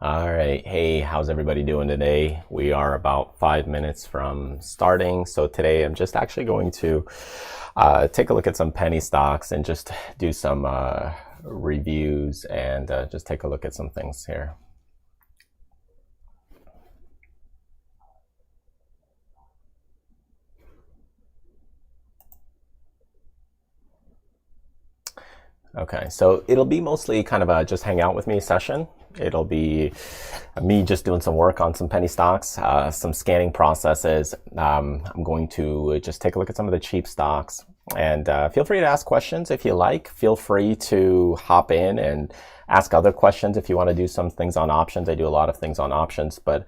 All right. Hey, how's everybody doing today? We are about 5 minutes from starting. So today I'm just actually going to take a look at some penny stocks and just do some reviews and just take a look at some things here. Okay, so it'll be mostly kind of a just hang out with me session. It'll be me just doing some work on some penny stocks, some scanning processes. I'm going to just take a look at some of the cheap stocks, and feel free to ask questions if you like. Feel free to hop in and ask other questions if you want to do some things on options. I do a lot of things on options, but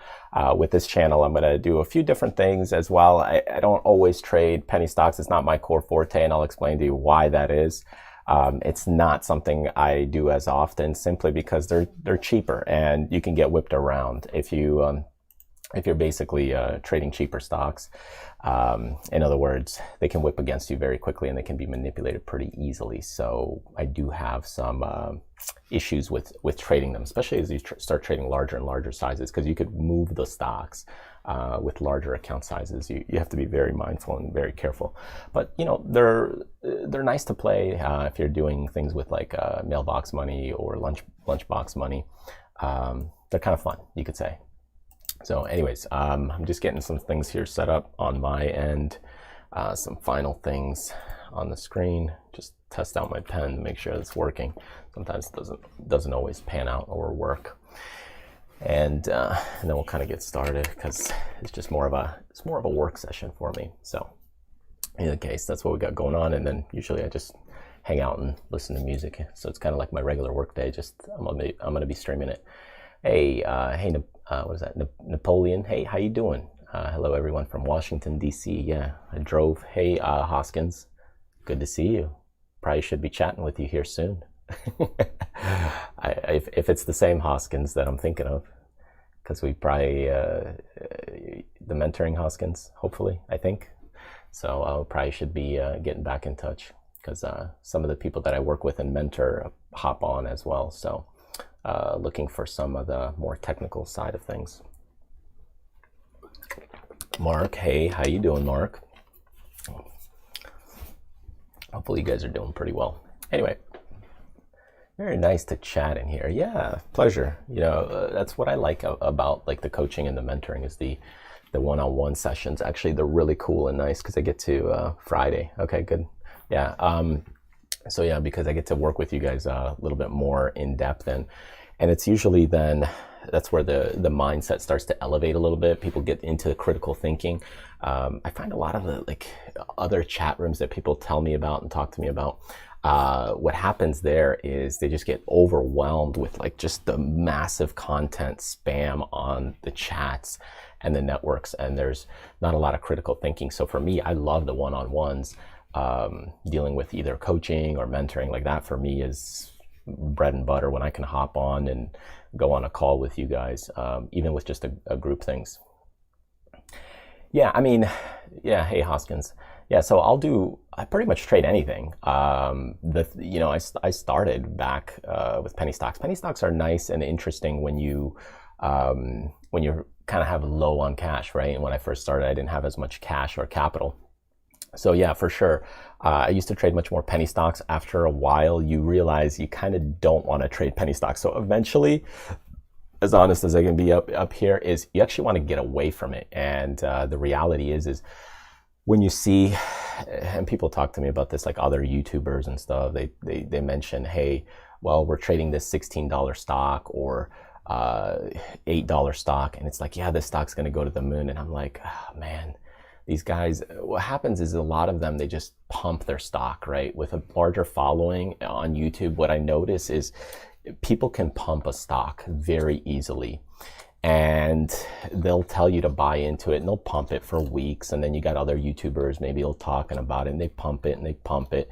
with this channel, I'm going to do a few different things as well. I don't always trade penny stocks. It's not my core forte, and I'll explain to you why that is. It's not something I do as often, simply because they're cheaper and you can get whipped around if you're basically trading cheaper stocks. In other words, they can whip against you very quickly and they can be manipulated pretty easily. So I do have some issues with trading them, especially as you start trading larger and larger sizes, because you could move the stocks with larger account sizes. You have to be very mindful and very careful. But you know, they're nice to play if you're doing things with like mailbox money or lunchbox money. They're kind of fun, you could say. So anyways, I'm just getting some things here set up on my end, some final things on the screen. Just test out my pen to make sure it's working. Sometimes it doesn't always pan out or work. And then we'll kind of get started, because it's just more of a work session for me. So in any case, that's what we got going on. And then usually I just hang out and listen to music. So it's kind of like my regular work day. Just I'm gonna be streaming it. Hey, what is that? Napoleon. Hey, how you doing? Hello, everyone from Washington, D.C. Yeah, I drove. Hey, Hoskins. Good to see you. Probably should be chatting with you here soon. If it's the same Hoskins that I'm thinking of, because we probably, the mentoring Hoskins, hopefully, I think. So I probably should be getting back in touch, because some of the people that I work with and mentor hop on as well. So looking for some of the more technical side of things. Mark, hey, how you doing, Mark? Hopefully you guys are doing pretty well. Anyway, very nice to chat in here. Yeah, pleasure. You know, that's what I like about like the coaching and the mentoring, is the one-on-one sessions. Actually, they're really cool and nice because I get to Friday. Okay, good. Yeah. So yeah, because I get to work with you guys a little bit more in depth, and it's usually then that's where the mindset starts to elevate a little bit. People get into critical thinking. I find a lot of the like other chat rooms that people tell me about and talk to me about, what happens there is they just get overwhelmed with like just the massive content spam on the chats and the networks, and there's not a lot of critical thinking. So for me, I love the one-on-ones. Dealing with either coaching or mentoring like that, for me, is bread and butter when I can hop on and go on a call with you guys, even with just a group things. Yeah, I mean, yeah, hey Hoskins. Yeah, so I pretty much trade anything. I started back with penny stocks. Penny stocks are nice and interesting when you're kind of have low on cash, right? And when I first started, I didn't have as much cash or capital. So yeah, for sure. I used to trade much more penny stocks. After a while, you realize you kind of don't want to trade penny stocks. So eventually, as honest as I can be up here, is you actually want to get away from it. And the reality is when you see, and people talk to me about this, like other YouTubers and stuff, they mention, hey, well, we're trading this $16 stock or $8 stock. And it's like, yeah, this stock's going to go to the moon. And I'm like, oh, man. These guys, what happens is a lot of them, they just pump their stock, right? With a larger following on YouTube, what I notice is people can pump a stock very easily, and they'll tell you to buy into it and they'll pump it for weeks. And then you got other YouTubers, maybe they'll talking about it, and they pump it and they pump it,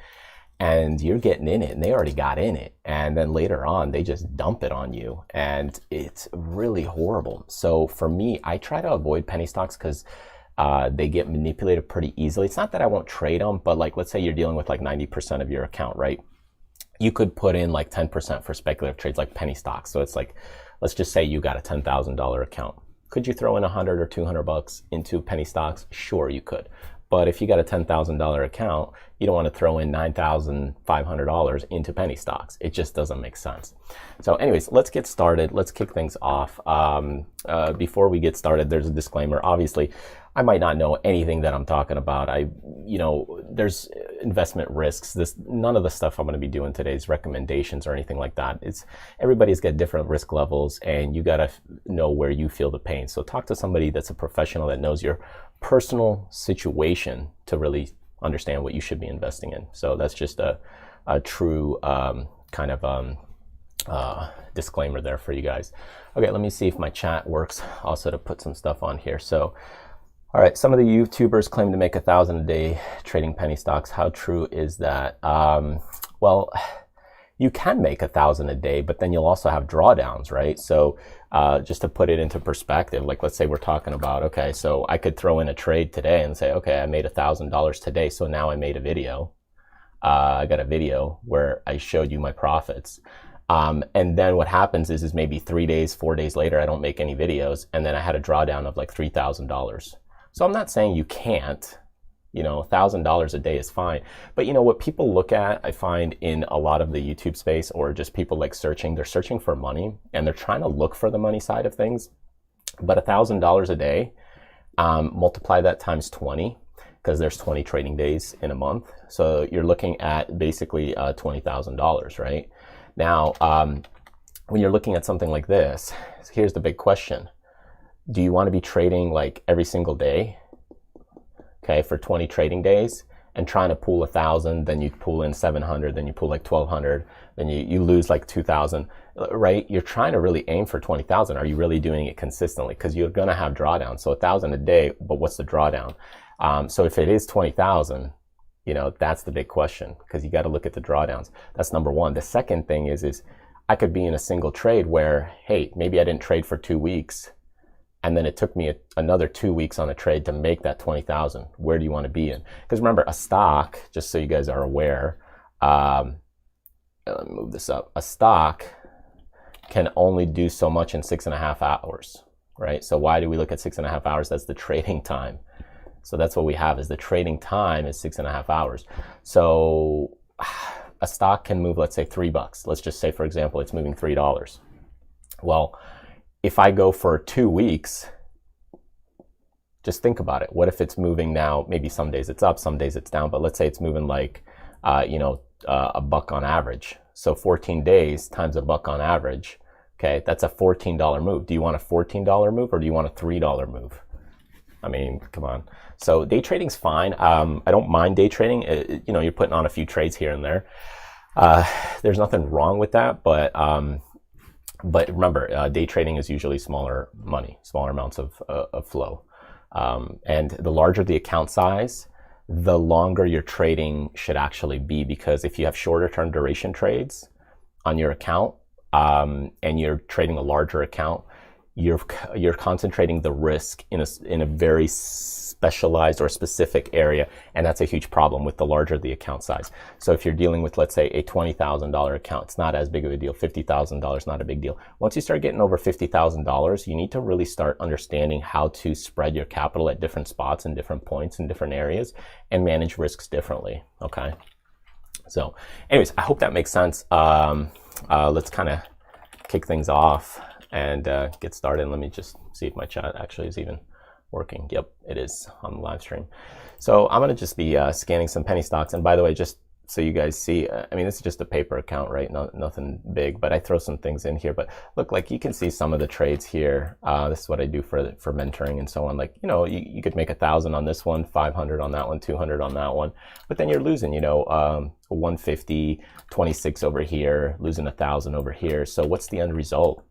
and you're getting in it and they already got in it. And then later on, they just dump it on you, and it's really horrible. So for me, I try to avoid penny stocks because they get manipulated pretty easily. It's not that I won't trade them, but like, let's say you're dealing with like 90% of your account, right? You could put in like 10% for speculative trades like penny stocks. So it's like let's just say you got a $10,000 account. Could you throw in 100 or 200 bucks into penny stocks? Sure, you could. But if you got a $10,000 account, you don't want to throw in $9,500 into penny stocks. It just doesn't make sense. So anyways, let's get started. Let's kick things off. Before we get started, there's a disclaimer. Obviously, I might not know anything that I'm talking about. There's investment risks. None of the stuff I'm going to be doing today is recommendations or anything like that. Everybody's got different risk levels, and you got to know where you feel the pain. So talk to somebody that's a professional that knows your personal situation to really understand what you should be investing in. So that's just a true disclaimer there for you guys. Okay, let me see if my chat works also to put some stuff on here. So, all right, some of the YouTubers claim to make $1,000 a day trading penny stocks. How true is that? Well, you can make $1,000 a day, but then you'll also have drawdowns, right? So just to put it into perspective, like let's say we're talking about, okay, so I could throw in a trade today and say, okay, I made $1,000 today, so now I made a video. I got a video where I showed you my profits. And then what happens is maybe 3 days, 4 days later, I don't make any videos, and then I had a drawdown of like $3,000. So I'm not saying you can't, $1,000 a day is fine. But what people look at, I find in a lot of the YouTube space, or just people like they're searching for money and they're trying to look for the money side of things. But $1,000 a day, multiply that times 20, because there's 20 trading days in a month. So you're looking at basically $20,000, right? Now, when you're looking at something like this, here's the big question. Do you want to be trading like every single day, okay, for 20 trading days and trying to pool 1,000, then you pull in 700, then you pull like 1,200, then you lose like 2,000, right? You're trying to really aim for 20,000. Are you really doing it consistently? Because you're going to have drawdowns. So 1,000 a day, but what's the drawdown? So if it is 20,000, that's the big question, because you got to look at the drawdowns. That's number one. The second thing is I could be in a single trade where, hey, maybe I didn't trade for 2 weeks, and then it took me another 2 weeks on a trade to make that 20,000. Where do you want to be in? Because remember, a stock, just so you guys are aware, let me move this up. A stock can only do so much in 6.5 hours, right? So why do we look at 6.5 hours? That's the trading time. So that's what we have, is the trading time is 6.5 hours. So a stock can move, let's say $3. Let's just say, for example, it's moving $3. Well, if I go for 2 weeks, just think about it. What if it's moving now? Maybe some days it's up, some days it's down, but let's say it's moving like, $1 on average. So 14 days times $1 on average. Okay, that's a $14 move. Do you want a $14 move or do you want a $3 move? I mean, come on. So day trading's fine. I don't mind day trading. You're putting on a few trades here and there. There's nothing wrong with that, but remember, day trading is usually smaller money, smaller amounts of flow. And the larger the account size, the longer your trading should actually be, because if you have shorter term duration trades on your account, and you're trading a larger account, you're concentrating the risk in a very specialized or specific area, and that's a huge problem with the larger the account size. So if you're dealing with, let's say, a $20,000 account, it's not as big of a deal. $50,000, not a big deal. Once you start getting over $50,000, you need to really start understanding how to spread your capital at different spots and different points in different areas and manage risks differently, okay? So anyways, I hope that makes sense. Let's kind of kick things off and get started. Let me just see if my chat actually is even working. Yep, it is on the live stream. So I'm gonna just be scanning some penny stocks. And by the way, just so you guys see, this is just a paper account, right? Nothing big, but I throw some things in here. But look, like you can see some of the trades here. This is what I do for mentoring and so on. Like, you could make 1,000 on this one, 500 on that one, 200 on that one, but then you're losing, 150, 26 over here, losing 1,000 over here. So what's the end result?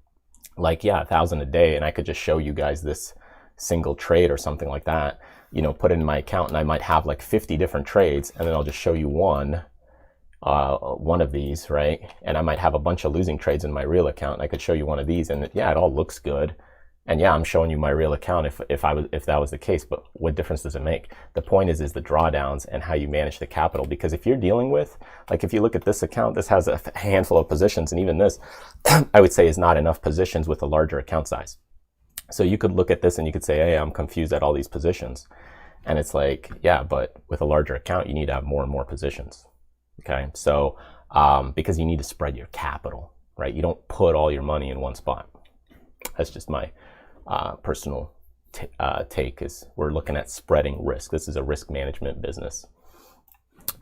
Like, yeah, 1,000 a day, and I could just show you guys this single trade or something like that, put it in my account, and I might have like 50 different trades, and then I'll just show you one of these, right? And I might have a bunch of losing trades in my real account, and I could show you one of these, and yeah, it all looks good, And yeah, I'm showing you my real account if that was the case, but what difference does it make? The point is the drawdowns and how you manage the capital. Because if you're dealing with, like if you look at this account, this has a handful of positions, and even this, I would say is not enough positions with a larger account size. So you could look at this and you could say, hey, I'm confused at all these positions. And it's like, yeah, but with a larger account, you need to have more and more positions. Okay, so because you need to spread your capital, right? You don't put all your money in one spot. That's just my personal take, is we're looking at spreading risk. This is a risk management business.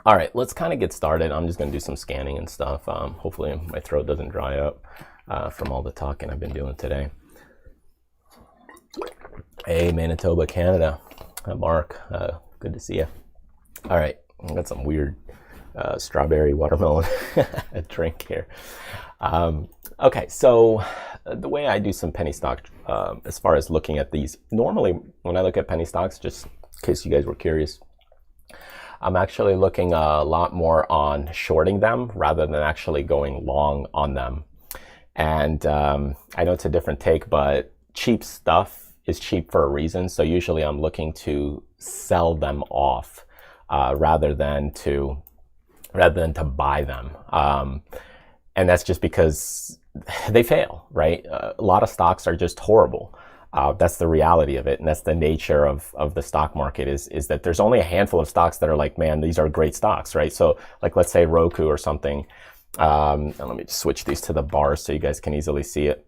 All right, let's kind of get started. I'm just going to do some scanning and stuff. Hopefully my throat doesn't dry up from all the talking I've been doing today. Hey, Manitoba, Canada. Mark, good to see you. All right, I got some weird strawberry watermelon drink here. Okay, so the way I do some penny stock, as far as looking at these, normally when I look at penny stocks, just in case you guys were curious, I'm actually looking a lot more on shorting them rather than actually going long on them. And I know it's a different take, but cheap stuff is cheap for a reason. So usually I'm looking to sell them off rather than to buy them. And that's just because they fail, right? A lot of stocks are just horrible. That's the reality of it. And that's the nature of the stock market is that there's only a handful of stocks that are like, man, these are great stocks, right? So like, let's say Roku or something. And let me just switch these to the bars so you guys can easily see it.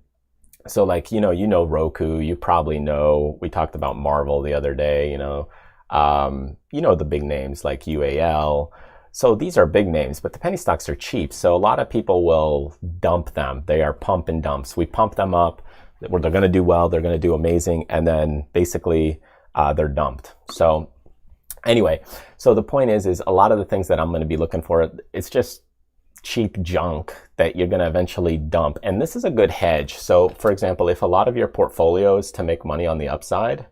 So like, you know, Roku, you probably know, we talked about Marvel the other day, the big names like UAL. So these are big names, but the penny stocks are cheap. So a lot of people will dump them. They are pump and dumps. We pump them up. They're going to do well. They're going to do amazing. And then basically they're dumped. So anyway, so the point is a lot of the things that I'm going to be looking for, it's just cheap junk that you're going to eventually dump. And this is a good hedge. So for example, if a lot of your portfolio is to make money on the upside,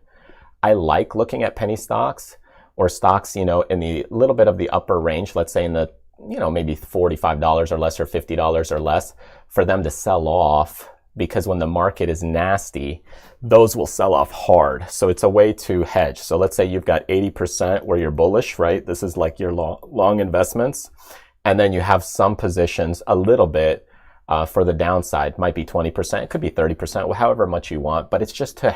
I like looking at penny stocks or stocks, in the little bit of the upper range, let's say in the, maybe $45 or less or $50 or less, for them to sell off, because when the market is nasty, those will sell off hard. So it's a way to hedge. So let's say you've got 80% where you're bullish, right? This is like your long investments. And then you have some positions a little bit for the downside, might be 20%, it could be 30%, however much you want, but it's just to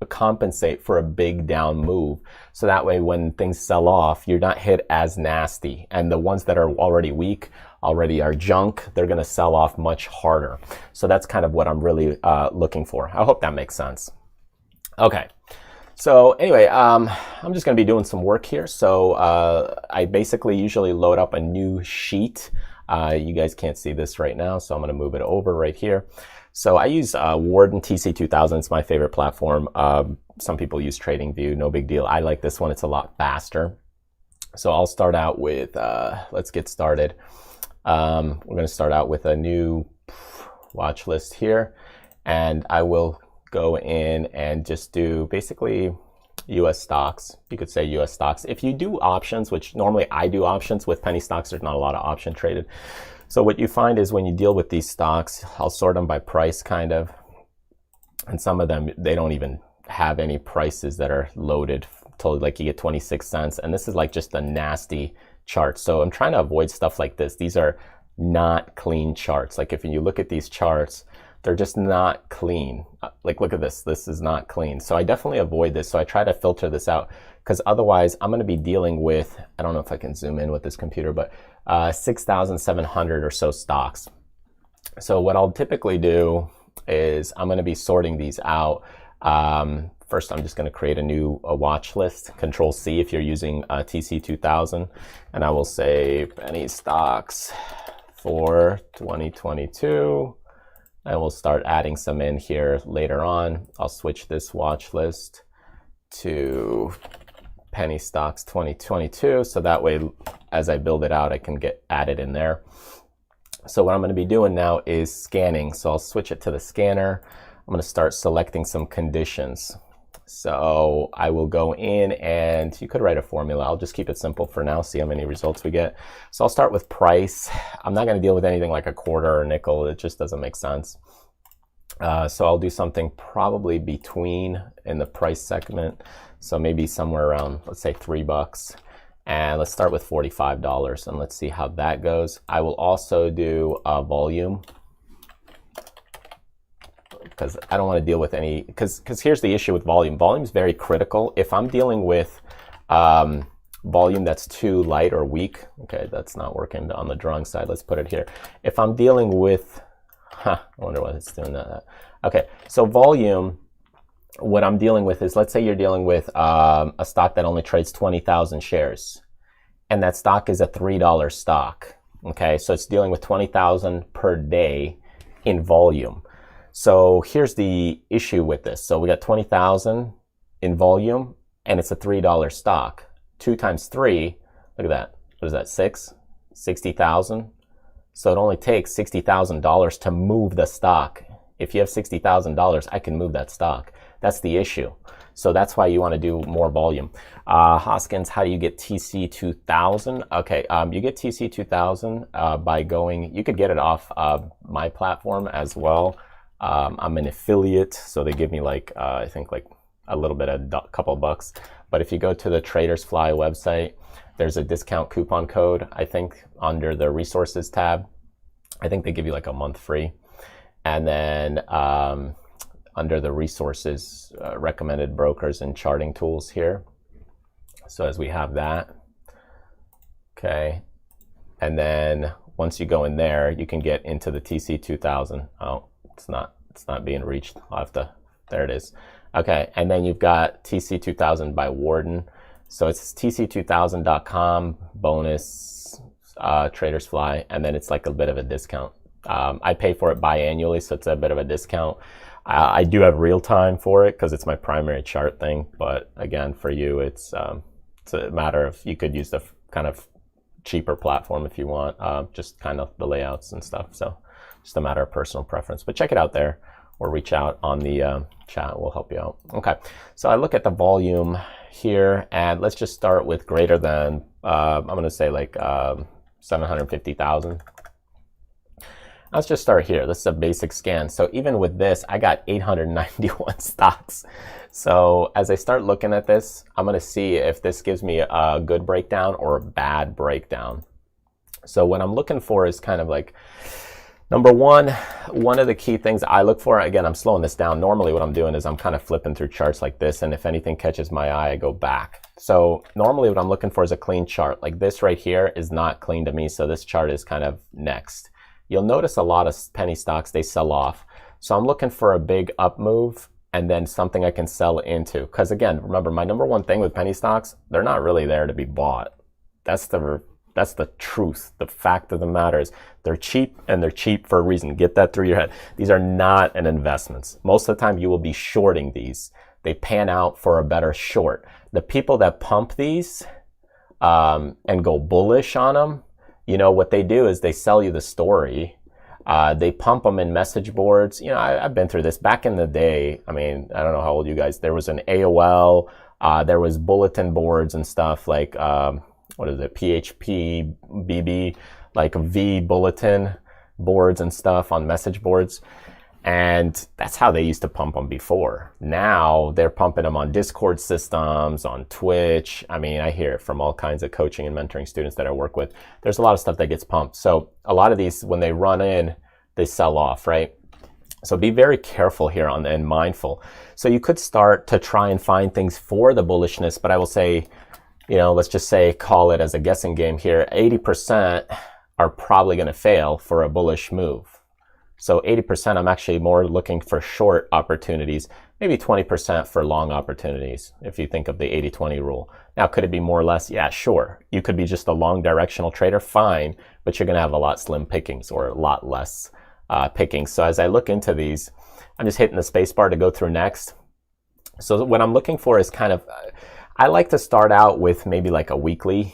compensate for a big down move. So that way, when things sell off, you're not hit as nasty. And the ones that are already weak, already are junk, they're going to sell off much harder. So that's kind of what I'm really looking for. I hope that makes sense. Okay. So anyway, I'm just going to be doing some work here. So I basically usually load up a new sheet. You guys can't see this right now, so I'm going to move it over right here. So I use Warden TC2000. It's my favorite platform. Some people use TradingView. No big deal. I like this one. It's a lot faster. So I'll start out with, let's get started. We're going to start out with a new watch list here. And I will go in and just do basically US stocks. You could say US stocks. If you do options, which normally I do options with penny stocks, there's not a lot of option traded. So what you find is when you deal with these stocks, I'll sort them by price kind of. And some of them, they don't even have any prices that are loaded till like you get 26 cents. And this is like just a nasty chart. So I'm trying to avoid stuff like this. These are not clean charts. Like if you look at these charts, they're just not clean. Like, look at this. This is not clean. So I definitely avoid this. So I try to filter this out because otherwise I'm going to be dealing with, I don't know if I can zoom in with this computer, but 6,700 or so stocks. So what I'll typically do is I'm going to be sorting these out. First, I'm just going to create a new watch list, Control C if you're using TC2000. And I will say penny stocks for 2022. And we'll start adding some in here later on. I'll switch this watch list to penny stocks 2022. So that way, as I build it out, I can get added in there. So what I'm going to be doing now is scanning. So I'll switch it to the scanner. I'm going to start selecting some conditions. So I will go in and you could write a formula. I'll just keep it simple for now, see how many results we get. So I'll start with price. I'm not going to deal with anything like a quarter or nickel. It just doesn't make sense. So I'll do something probably between in the price segment. So maybe somewhere around, let's say $3. And let's start with $45 and let's see how that goes. I will also do volume, because I don't want to deal with any, because here's the issue with volume. Volume is very critical. If I'm dealing with volume that's too light or weak, okay, that's not working on the drawing side. Let's put it here. If I'm dealing with, I wonder why it's doing that. Okay, so volume, what I'm dealing with is, let's say you're dealing with a stock that only trades 20,000 shares, and that stock is a $3 stock. Okay, so it's dealing with 20,000 per day in volume. So here's the issue with this. So we got 20,000 in volume, and it's a $3 stock. 2 times 3, look at that. What is that, 6? 60,000. So it only takes $60,000 to move the stock. If you have $60,000, I can move that stock. That's the issue. So that's why you want to do more volume. Hoskins, how do you get TC2000? Okay, you get TC2000 by going, you could get it off my platform as well. I'm an affiliate, so they give me like, I think like a little bit, a couple bucks. But if you go to the Traders Fly website, there's a discount coupon code, I think, under the resources tab. I think they give you like a month free. And then under the resources, recommended brokers and charting tools here. So as we have that, okay. And then once you go in there, you can get into the TC2000. Oh, it's not being reached. I'll have to, there it is. Okay, and then you've got TC2000 by Warden. So it's tc2000.com, bonus, Traders Fly, and then it's like a bit of a discount. I pay for it biannually, so it's a bit of a discount. I do have real time for it because it's my primary chart thing, but again, for you, it's a matter of, you could use the kind of cheaper platform if you want, just kind of the layouts and stuff. So just a matter of personal preference, but check it out there or reach out on the chat. We'll help you out. Okay, so I look at the volume here, and let's just start with greater than, I'm going to say like 750,000. Let's just start here. This is a basic scan. So even with this, I got 891 stocks. So as I start looking at this, I'm going to see if this gives me a good breakdown or a bad breakdown. So what I'm looking for is kind of like, number one of the key things I look for, again, I'm slowing this down. Normally what I'm doing is I'm kind of flipping through charts like this, and if anything catches my eye, I go back. So normally what I'm looking for is a clean chart. Like this right here is not clean to me, so this chart is kind of next. You'll notice a lot of penny stocks, they sell off. So I'm looking for a big up move and then something I can sell into. Because again, remember, my number one thing with penny stocks, they're not really there to be bought. That's the truth. The fact of the matter is they're cheap, and they're cheap for a reason. Get that through your head. These are not an investments. Most of the time you will be shorting these. They pan out for a better short. The people that pump these and go bullish on them, you know, what they do is they sell you the story. They pump them in message boards. You know, I've been through this back in the day. I mean, I don't know how old you guys, there was an AOL, there was bulletin boards and stuff like, what is it, PHP, BB, like V bulletin boards and stuff on message boards. And that's how they used to pump them before. Now they're pumping them on Discord systems, on Twitch. I mean, I hear it from all kinds of coaching and mentoring students that I work with. There's a lot of stuff that gets pumped. So a lot of these, when they run in, they sell off, right? So be very careful here and mindful. So you could start to try and find things for the bullishness, but I will say, you know, let's just say, call it as a guessing game here, 80% are probably going to fail for a bullish move. So 80%, I'm actually more looking for short opportunities, maybe 20% for long opportunities, if you think of the 80-20 rule. Now, could it be more or less? Yeah, sure. You could be just a long directional trader, fine, but you're going to have a lot slim pickings or a lot less pickings. So as I look into these, I'm just hitting the space bar to go through next. So what I'm looking for is kind of, I like to start out with maybe like a weekly,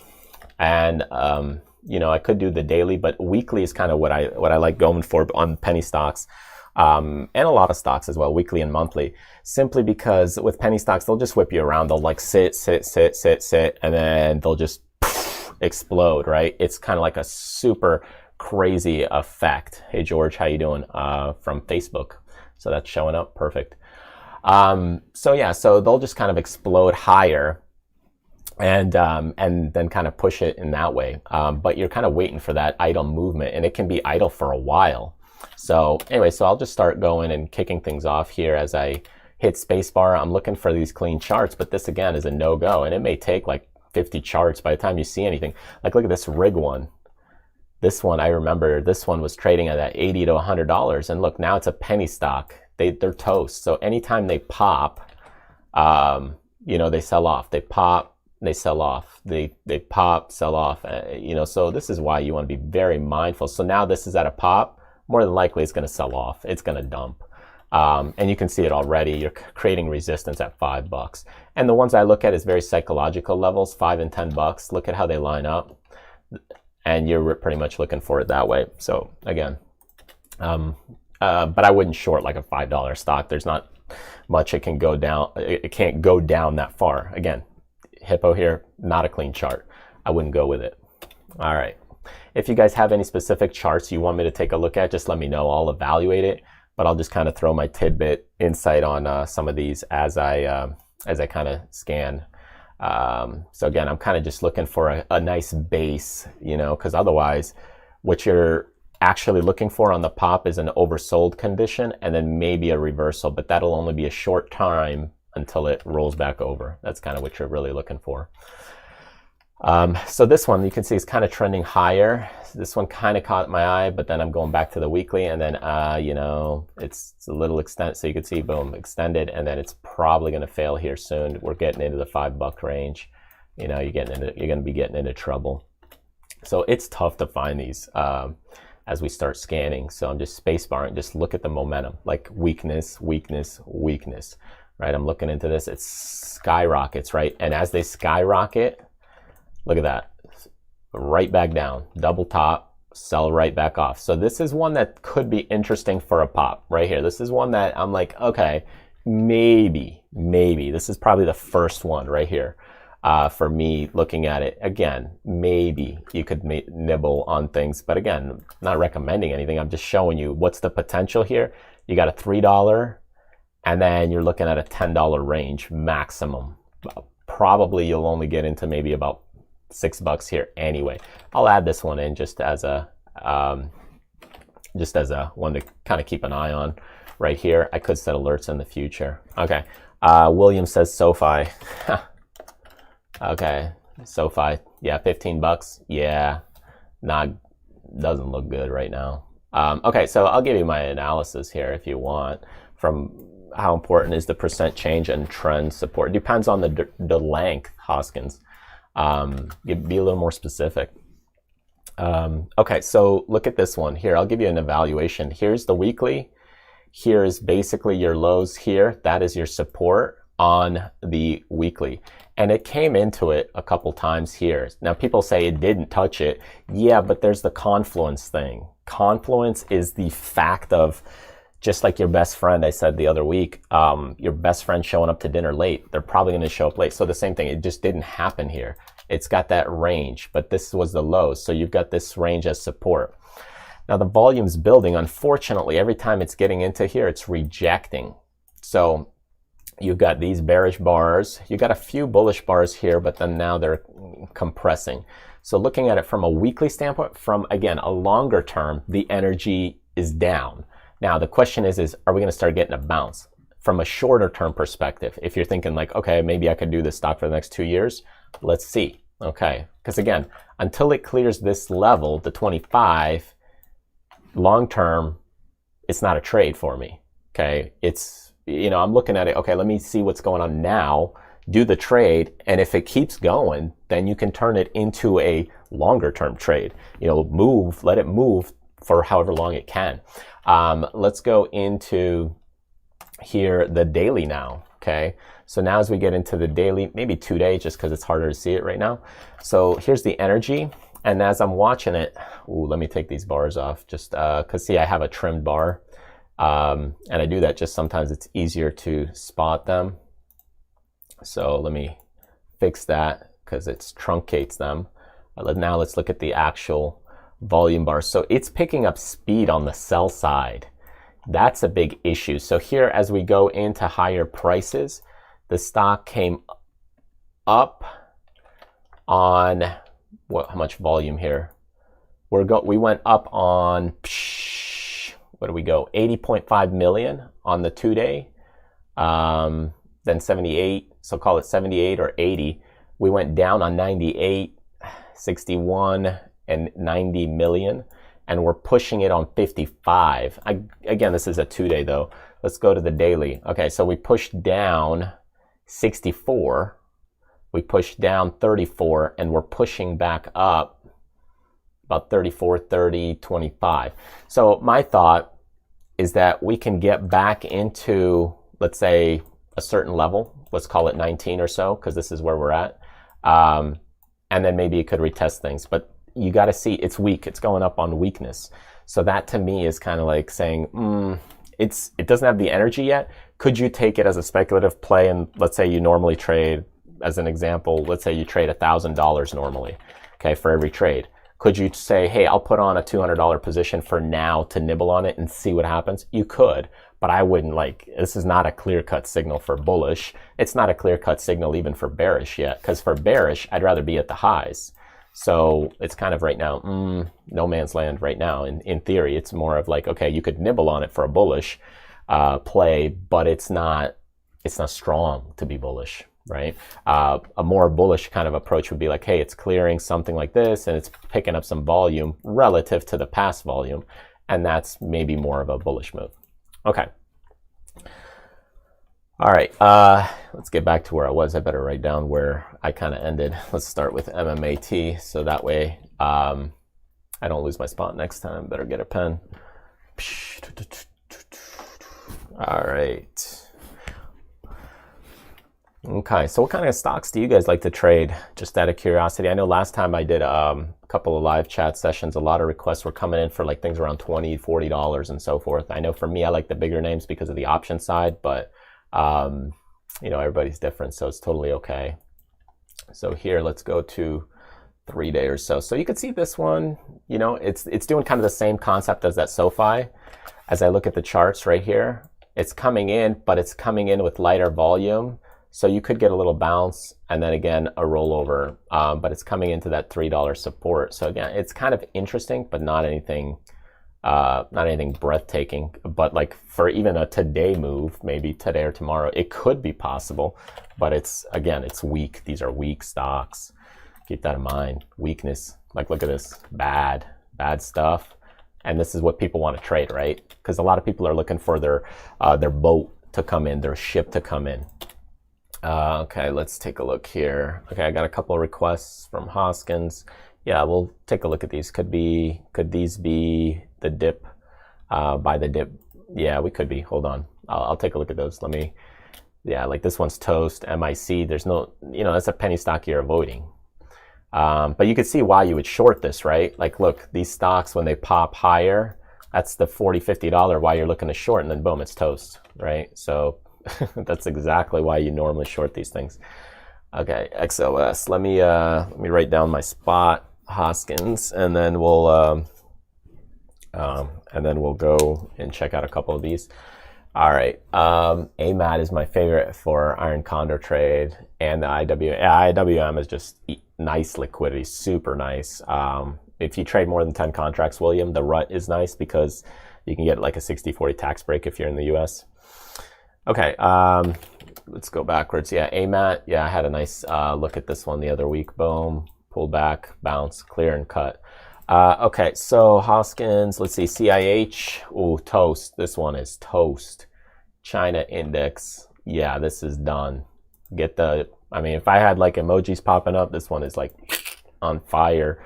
and you know, I could do the daily, but weekly is kind of what I like going for on penny stocks, and a lot of stocks as well, weekly and monthly, simply because with penny stocks, they'll just whip you around. They'll like sit, and then they'll just explode, right? It's kind of like a super crazy effect. Hey, George, how you doing? From Facebook. So that's showing up perfect. So yeah, so they'll just kind of explode higher and then kind of push it in that way. But you're kind of waiting for that idle movement, and it can be idle for a while. So anyway, so I'll just start going and kicking things off here as I hit spacebar. I'm looking for these clean charts, but this again is a no-go, and it may take like 50 charts by the time you see anything. Like look at this rig one. This one, I remember this one was trading at that $80 to $100, and look, now it's a penny stock. They're toast. So anytime they pop, you know, they sell off. They pop, they sell off. They pop, sell off. You know, so this is why you want to be very mindful. So now this is at a pop. More than likely, it's going to sell off. It's going to dump. And you can see it already. You're creating resistance at $5. And the ones I look at is very psychological levels, $5 and $10. Look at how they line up. And you're pretty much looking for it that way. So again, but I wouldn't short like a $5 stock. There's not much it can go down. It can't go down that far. Again, Hippo here, not a clean chart. I wouldn't go with it. All right. If you guys have any specific charts you want me to take a look at, just let me know. I'll evaluate it, but I'll just kind of throw my tidbit insight on some of these as I kind of scan. So again, I'm kind of just looking for a nice base, you know, because otherwise what you're actually looking for on the pop is an oversold condition and then maybe a reversal, but that'll only be a short time until it rolls back over. That's kind of what you're really looking for. So this one you can see is kind of trending higher. This one kind of caught my eye, but then I'm going back to the weekly, and then you know, it's a little extent, so you can see boom, extended, and then it's probably going to fail here soon. We're getting into the $5 range. You know, you're going to be getting into trouble. So it's tough to find these as we start scanning. So I'm just spacebarring, just look at the momentum, like weakness, weakness, weakness, right? I'm looking into this, it skyrockets, right? And as they skyrocket, look at that, right back down, double top, sell right back off. So this is one that could be interesting for a pop right here. This is one that I'm like, okay, maybe, this is probably the first one right here for me looking at it. Again, maybe you could nibble on things, but again, not recommending anything. I'm just showing you what's the potential here. You got a $3 and then you're looking at a $10 range maximum. Probably you'll only get into maybe about $6 here anyway. I'll add this one in just as a one to kind of keep an eye on right here. I could set alerts in the future. Okay. William says SoFi. Okay. SoFi. Yeah. $15. Yeah. Doesn't look good right now. Okay. So I'll give you my analysis here if you want from how important is the percent change and trend support. It depends on the length, Hoskins. Be a little more specific. Okay, so look at this one here. I'll give you an evaluation. Here's the weekly. Here is basically your lows here. That is your support on the weekly. And it came into it a couple times here. Now people say it didn't touch it. Yeah, but there's the confluence thing. Confluence is the fact of, just like your best friend, I said the other week, your best friend showing up to dinner late, they're probably going to show up late. So the same thing, it just didn't happen here. It's got that range, but this was the low. So you've got this range as support. Now the volume's building. Unfortunately, every time it's getting into here, it's rejecting. So you've got these bearish bars. You got a few bullish bars here, but then now they're compressing. So looking at it from a weekly standpoint, from, again, a longer term, the energy is down. Now, the question is are we going to start getting a bounce? From a shorter term perspective, if you're thinking like, okay, maybe I could do this stock for the next 2 years, let's see. Okay, because again, until it clears this level, the 25, long term, it's not a trade for me. Okay, it's, you know, I'm looking at it, okay, let me see what's going on now, do the trade, and if it keeps going, then you can turn it into a longer term trade. You know, let it move for however long it can. Let's go into here the daily now. Okay, so now as we get into the daily, maybe 2 days, just because it's harder to see it right now. So here's the energy, and as I'm watching it, let me take these bars off, just because see, I have a trimmed bar, and I do that just sometimes it's easier to spot them. So let me fix that because it truncates them. Now let's look at the actual volume bar. So it's picking up speed on the sell side. That's a big issue. So here, as we go into higher prices, the stock came up on how much volume here? We went up on, what do we go? 80.5 million on the 2-day. Then 78, so call it 78 or 80. We went down on 98, 61, and 90 million, and we're pushing it on 55. Again, this is a 2-day though. Let's go to the daily. Okay, so we pushed down 64, we pushed down 34, and we're pushing back up about 34, 30, 25. So my thought is that we can get back into, let's say, a certain level. Let's call it 19 or so, because this is where we're at. And then maybe it could retest things. But you got to see, it's weak. It's going up on weakness. So that to me is kind of like saying, it doesn't have the energy yet. Could you take it as a speculative play? And let's say you normally trade, as an example, let's say you trade $1,000 normally, okay, for every trade. Could you say, hey, I'll put on a $200 position for now to nibble on it and see what happens? You could, but I wouldn't. This is not a clear-cut signal for bullish. It's not a clear-cut signal even for bearish yet, because for bearish, I'd rather be at the highs. So it's kind of right now, no man's land right now. In theory, it's more of like, okay, you could nibble on it for a bullish play, but it's not strong to be bullish. Right? A more bullish kind of approach would be like, hey, it's clearing something like this and it's picking up some volume relative to the past volume. And that's maybe more of a bullish move. Okay. All right. Let's get back to where I was. I better write down where I kind of ended. Let's start with MMAT. So that way I don't lose my spot next time. Better get a pen. All right. Okay, so what kind of stocks do you guys like to trade? Just out of curiosity. I know last time I did a couple of live chat sessions, a lot of requests were coming in for like things around $20, $40 and so forth. I know for me, I like the bigger names because of the option side, but you know, everybody's different, so it's totally okay. So here, let's go to 3-day or so. So you can see this one, you know, it's doing kind of the same concept as that SoFi. As I look at the charts right here, it's coming in, but it's coming in with lighter volume. So you could get a little bounce and then again a rollover, but it's coming into that $3 support. So again, it's kind of interesting, but not anything breathtaking. But like for even a today move, maybe today or tomorrow, it could be possible. But it's weak. These are weak stocks. Keep that in mind. Weakness. Like look at this, bad stuff. And this is what people want to trade, right? Because a lot of people are looking for their boat to come in, their ship to come in. Okay, let's take a look here. Okay, I got a couple of requests from Hoskins. Yeah, we'll take a look at these. Could these be the dip, by the dip? Yeah, we could be. Hold on. I'll take a look at those. Yeah, like this one's toast, MIC. There's no, you know, that's a penny stock you're avoiding. But you could see why you would short this, right? Like, look, these stocks, when they pop higher, that's the $40, $50 why you're looking to short, and then boom, it's toast, right? So that's exactly why you normally short these things. Okay, XOS. Let me write down my spot, Hoskins, and then we'll go and check out a couple of these. All right, AMAT is my favorite for Iron Condor trade, and the IWM is just nice liquidity, super nice. If you trade more than 10 contracts, William, the RUT is nice because you can get like a 60-40 tax break if you're in the US. Okay, let's go backwards. Yeah, AMAT. Yeah, I had a nice look at this one the other week. Boom, pull back, bounce, clear, and cut. Okay, so Hoskins, let's see, CIH. Ooh, toast. This one is toast. China index. Yeah, this is done. I mean, if I had like emojis popping up, this one is like on fire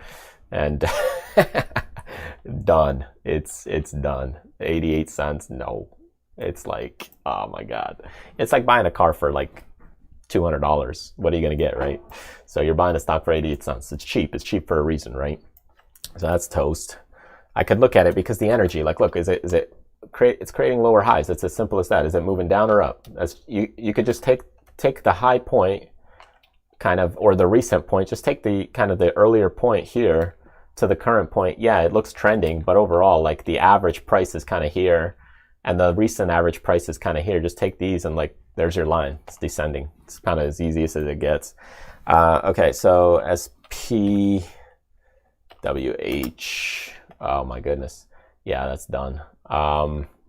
and done. It's done. 88 cents. No. It's like, oh my God. It's like buying a car for like $200. What are you going to get, right? So you're buying a stock for 88 cents. It's cheap. It's cheap for a reason, right? So that's toast. I could look at it because the energy, like, look, it's creating lower highs. It's as simple as that. Is it moving down or up? You could just take the high point kind of, or the recent point, just take the kind of the earlier point here to the current point. Yeah, it looks trending, but overall, like the average price is kind of here. and the recent average price is kind of here. Just take these and like, there's your line. It's descending. It's kind of as easy as it gets. Okay, so SPWH. Oh my goodness. Yeah, that's done.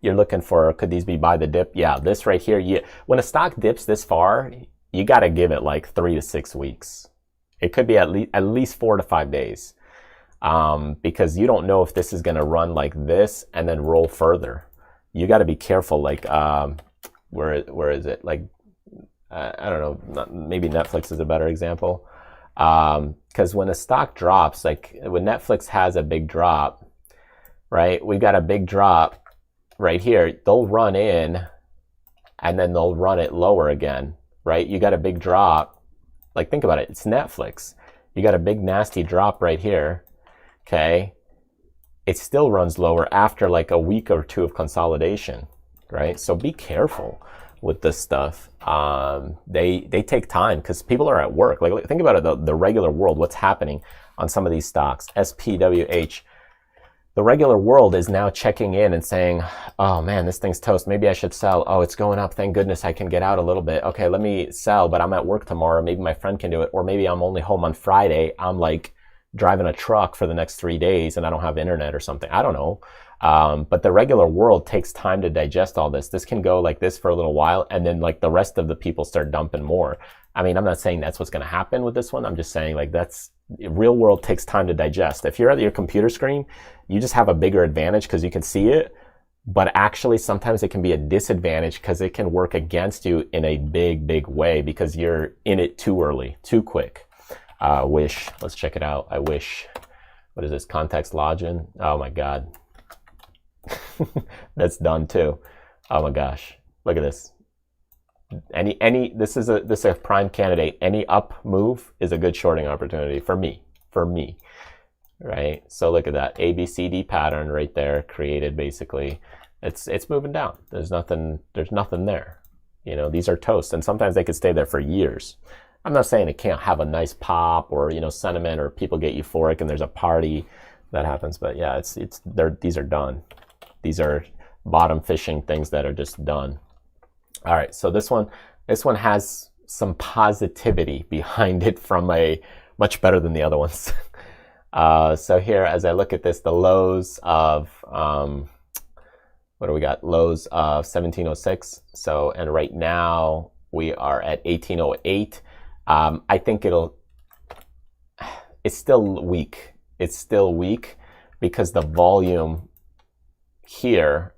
You're looking for, could these be buy the dip? Yeah, this right here. When a stock dips this far, you got to give it like 3 to 6 weeks. It could be at least 4 to 5 days, because you don't know if this is going to run like this and then roll further. You got to be careful. Like, where is it? Like, I don't know. Maybe Netflix is a better example. Because when a stock drops, like when Netflix has a big drop, right? We've got a big drop right here. They'll run in and then they'll run it lower again, right? You got a big drop. Like, think about it. It's Netflix. You got a big nasty drop right here. Okay. It still runs lower after like a week or two of consolidation, right? So be careful with this stuff. They take time because people are at work. Like, think about it, the regular world, what's happening on some of these stocks. SPWH, the regular world is now checking in and saying, oh man, this thing's toast. Maybe I should sell. Oh, it's going up. Thank goodness I can get out a little bit. Okay, let me sell, but I'm at work tomorrow. Maybe my friend can do it. Or maybe I'm only home on Friday. I'm like driving a truck for the next 3 days and I don't have internet or something. I don't know. But the regular world takes time to digest all this. This can go like this for a little while and then like the rest of the people start dumping more. I mean, I'm not saying that's what's going to happen with this one. I'm just saying like real world takes time to digest. If you're at your computer screen, you just have a bigger advantage because you can see it. But actually sometimes it can be a disadvantage because it can work against you in a big, big way because you're in it too early, too quick. Wish, let's check it out. I wish, what is this? Context login. Oh my God. That's done too. Oh my gosh. Look at this. This is a prime candidate. Any up move is a good shorting opportunity for me, right? So look at that ABCD pattern right there created. Basically it's moving down. There's nothing there. You know, these are toast and sometimes they could stay there for years. I'm not saying it can't have a nice pop or, you know, sentiment or people get euphoric and there's a party that happens, but yeah, these are done. These are bottom fishing things that are just done. All right, so this one has some positivity behind it from a much better than the other ones. So here, as I look at this, the lows of, what do we got? Lows of 1706. So, and right now we are at 1808. I think it's still weak. It's still weak because the volume here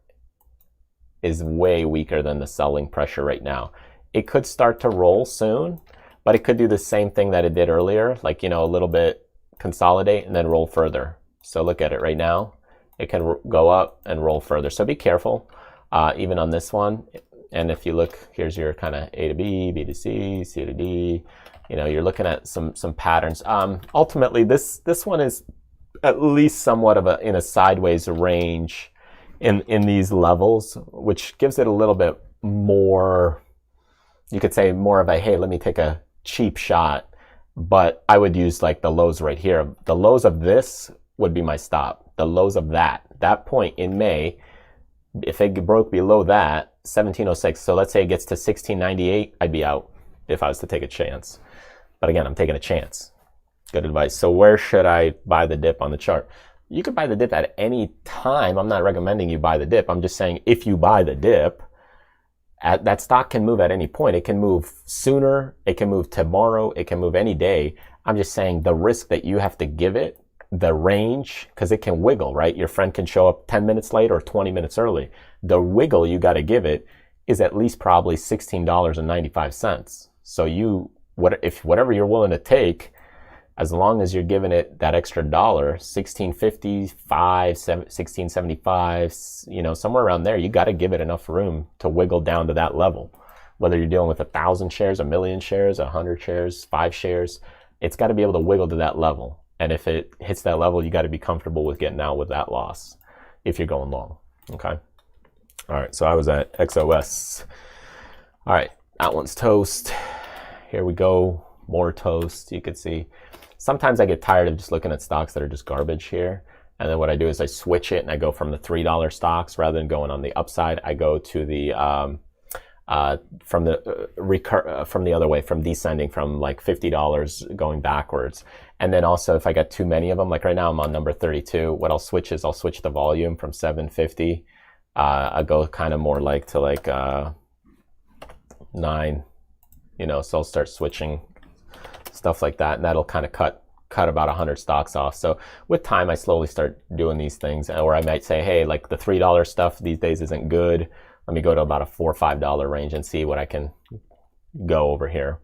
is way weaker than the selling pressure right now. It could start to roll soon, but it could do the same thing that it did earlier, like, you know, a little bit consolidate and then roll further. So look at it right now. It can go up and roll further. So be careful, even on this one. And if you look, here's your kind of A to B, B to C, C to D. You know, you're looking at some patterns. Ultimately, this one is at least somewhat of in a sideways range in these levels, which gives it a little bit more, you could say more of a, hey, let me take a cheap shot. But I would use like the lows right here. The lows of this would be my stop. The lows of that point in May, if it broke below that, 1706, so let's say it gets to 1698, I'd be out if I was to take a chance. But again, I'm taking a chance. Good advice. So where should I buy the dip on the chart? You could buy the dip at any time. I'm not recommending you buy the dip. I'm just saying if you buy the dip, that stock can move at any point. It can move sooner. It can move tomorrow. It can move any day. I'm just saying the risk that you have to give it, the range, because it can wiggle, right? Your friend can show up 10 minutes late or 20 minutes early. The wiggle you got to give it is at least probably $16.95. So if whatever you're willing to take, as long as you're giving it that extra dollar, $16.55, $16.75, you know, somewhere around there, you got to give it enough room to wiggle down to that level. Whether you're dealing with 1,000 shares, 1,000,000 shares, 100 shares, 5 shares, it's got to be able to wiggle to that level. And if it hits that level, you got to be comfortable with getting out with that loss if you're going long. Okay. All right. So I was at XOS. All right. That one's toast. Here we go. More toast. You could see. Sometimes I get tired of just looking at stocks that are just garbage here. And then what I do is I switch it and I go from the $3 stocks rather than going on the upside. I go to the from the other way, from descending, from like $50 going backwards. And then also if I got too many of them, like right now I'm on number 32, what I'll switch is I'll switch the volume from 750. I go kind of more like to like 9, you know, so I'll start switching stuff like that, and that'll kind of cut about 100 stocks off. So with time, I slowly start doing these things, or I might say, hey, like the $3 stuff these days isn't good. Let me go to about a $4 or $5 range and see what I can go over here.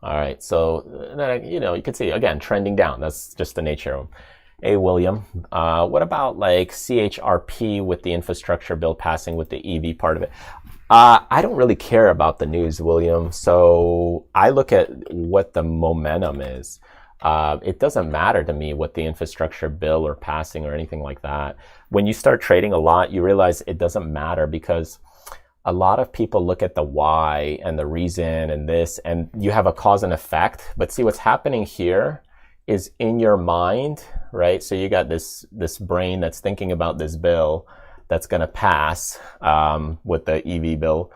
All right, so then you know, you can see again trending down. That's just the nature of them. Hey, William, what about like CHRP with the infrastructure bill passing with the EV part of it? I don't really care about the news, William. So I look at what the momentum is. It doesn't matter to me what the infrastructure bill or passing or anything like that. When you start trading a lot, you realize it doesn't matter, because a lot of people look at the why and the reason and this, and you have a cause and effect. But see, what's happening here is in your mind, right? So you got this brain that's thinking about this bill that's going to pass with the EV bill.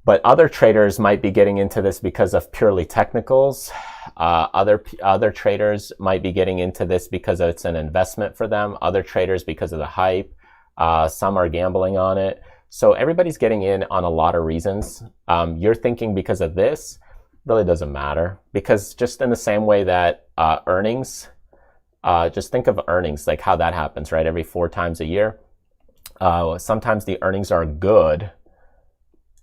But other traders might be getting into this because of purely technicals. Other traders might be getting into this because it's an investment for them. Other traders because of the hype. Some are gambling on it. So everybody's getting in on a lot of reasons. You're thinking because of this, really doesn't matter. Because just in the same way that earnings, just think of earnings, like how that happens, right? Every 4 times a year. Sometimes the earnings are good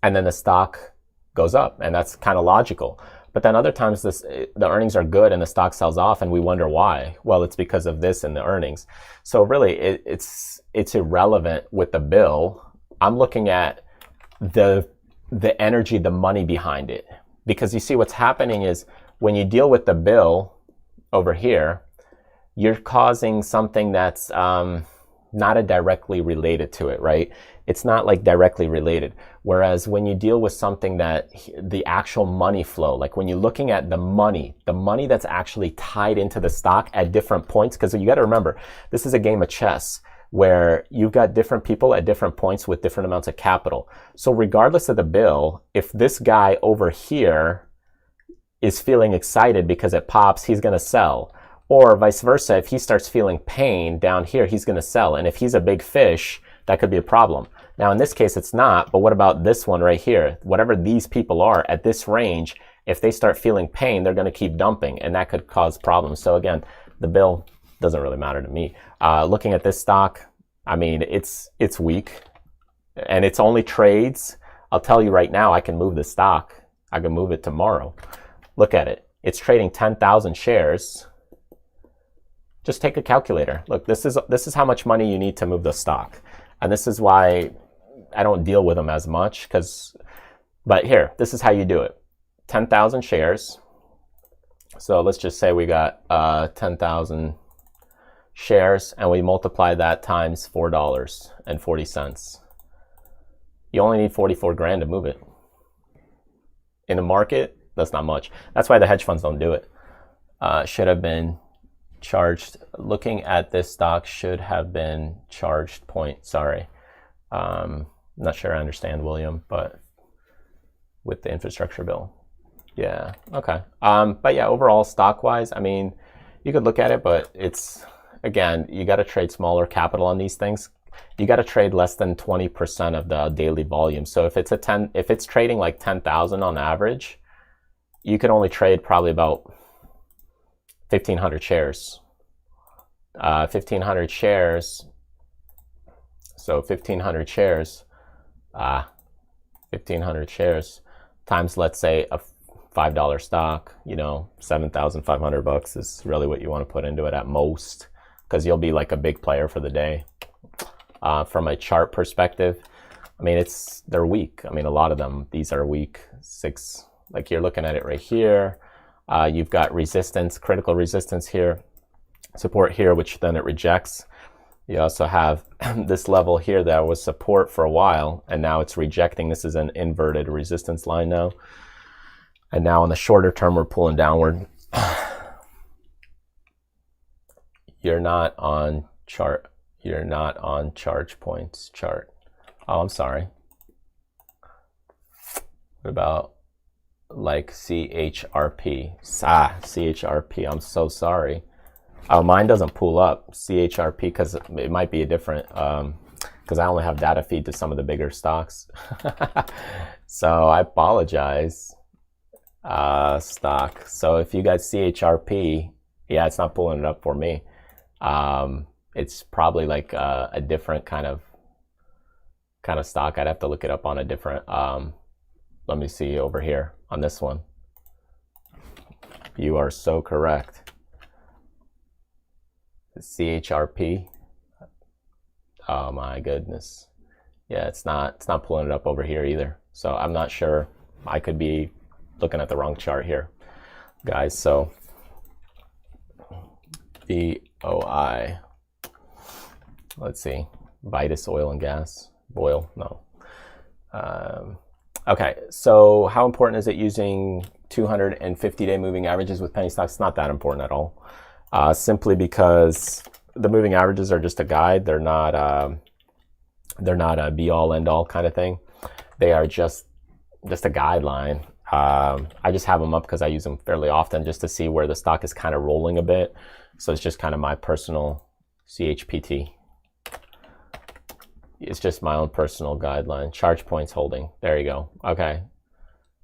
and then the stock goes up, and that's kind of logical. But then other times the earnings are good and the stock sells off and we wonder why. Well, it's because of this in the earnings. So really it's irrelevant with the bill. I'm looking at the energy, the money behind it. Because you see what's happening is when you deal with the bill over here, you're causing something that's not directly related to it, right? It's not like directly related. Whereas when you deal with something that the actual money flow, like when you're looking at the money that's actually tied into the stock at different points, because you got to remember, this is a game of chess where you've got different people at different points with different amounts of capital. So regardless of the bill, if this guy over here is feeling excited because it pops, he's going to sell. Or vice versa, if he starts feeling pain down here, he's going to sell. And if he's a big fish, that could be a problem. Now, in this case, it's not, but what about this one right here? Whatever these people are at this range, if they start feeling pain, they're going to keep dumping, and that could cause problems. So again, the bill doesn't really matter to me. Looking at this stock, I mean, it's weak, and it's only trades. I'll tell you right now, I can move the stock. I can move it tomorrow. Look at it. It's trading 10,000 shares. Just take a calculator. Look, this is how much money you need to move the stock. And this is why I don't deal with them as much, but here, this is how you do it. 10,000 shares. So let's just say we got 10,000 shares and we multiply that times $4.40. You only need 44 grand to move it. In the market, that's not much. That's why the hedge funds don't do it. Should have been charged, looking at this stock, should have been charged point. Sorry. Not sure I understand, William, but with the infrastructure bill. Yeah, okay. But yeah, overall stock wise, I mean, you could look at it, but it's, again, you got to trade smaller capital on these things. You got to trade less than 20% of the daily volume. So if it's trading like 10,000 on average, you can only trade probably about 1,500 shares. 1,500 shares. So 1,500 shares. 1,500 shares times, let's say, a $5 stock. You know, $7,500 is really what you want to put into it at most, because you'll be like a big player for the day. From a chart perspective, I mean, they're weak. I mean, a lot of them, these are weak. Like you're looking at it right here. You've got resistance, critical resistance here, support here, which then it rejects. You also have this level here that was support for a while, and now it's rejecting. This is an inverted resistance line now. And now on the shorter term, we're pulling downward. You're not on chart. You're not on charge points chart. Oh, I'm sorry. What about like CHRP? CHRP. I'm so sorry. Oh, mine doesn't pull up CHRP because it might be a different, because I only have data feed to some of the bigger stocks. So I apologize. Stock. So if you got CHRP, yeah, it's not pulling it up for me. It's probably like a different kind of stock. I'd have to look it up on a different, let me see over here on this one. You are so correct. CHRP. Oh my goodness. Yeah, it's not pulling it up over here either. So I'm not sure. I could be looking at the wrong chart here, guys. So VOI. Let's see. Vitus Oil and Gas. Boil? No. Okay, so how important is it using 250-day moving averages with penny stocks? It's not that important at all. Simply because the moving averages are just a guide. They're not a be-all, end-all kind of thing. They are just a guideline. I just have them up because I use them fairly often just to see where the stock is kind of rolling a bit. So it's just kind of my personal CHPT. It's just my own personal guideline. Charge points holding. There you go. Okay.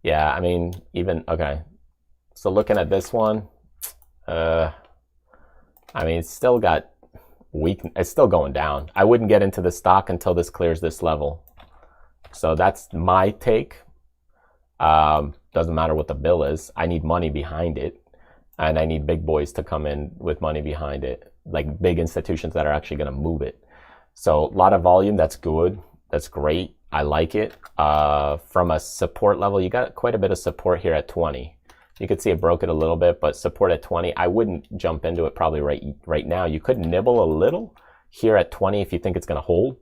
Yeah, I mean, even, okay. So looking at this one, I mean, it's still got weak, it's still going down. I wouldn't get into the stock until this clears this level. So that's my take. Doesn't matter what the bill is. I need money behind it. And I need big boys to come in with money behind it. Like big institutions that are actually going to move it. So a lot of volume, that's good. That's great. I like it. From a support level, you got quite a bit of support here at 20. You could see it broke it a little bit, but support at 20, I wouldn't jump into it probably right now. You could nibble a little here at 20 if you think it's going to hold.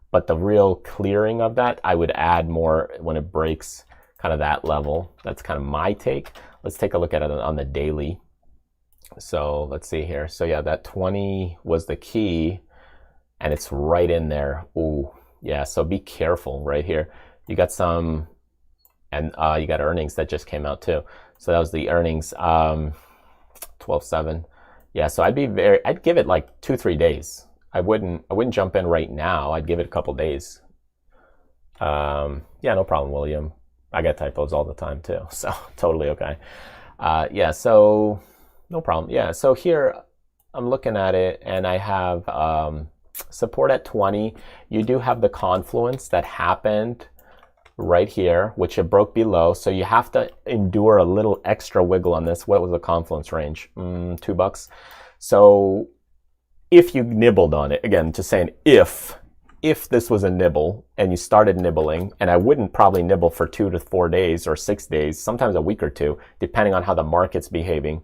But the real clearing of that, I would add more when it breaks kind of that level. That's kind of my take. Let's take a look at it on the daily. So let's see here. So yeah, that 20 was the key. And it's right in there. Ooh, yeah, so be careful right here. You got some, and you got earnings that just came out too. So that was the earnings, 12/7. Yeah, so I'd give it like 2-3 days. I wouldn't jump in right now. I'd give it a couple days. Yeah, no problem, William. I get typos all the time too, so totally okay. Yeah, so no problem. Yeah, so here I'm looking at it and I have, support at 20. You do have the confluence that happened right here, which it broke below. So you have to endure a little extra wiggle on this. What was the confluence range? $2. So if you nibbled on it, again, just saying if this was a nibble and you started nibbling, and I wouldn't probably nibble for 2 to 4 days or 6 days, sometimes a week or two, depending on how the market's behaving.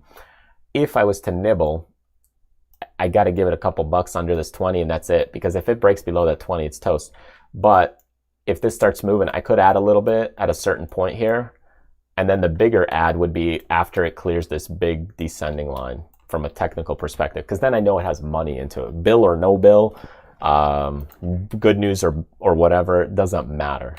If I was to nibble, I got to give it a couple bucks under this 20 and that's it, because if it breaks below that 20, it's toast. But if this starts moving, I could add a little bit at a certain point here. And then the bigger add would be after it clears this big descending line from a technical perspective, because then I know it has money into it. Bill or no bill, good news or whatever, it doesn't matter.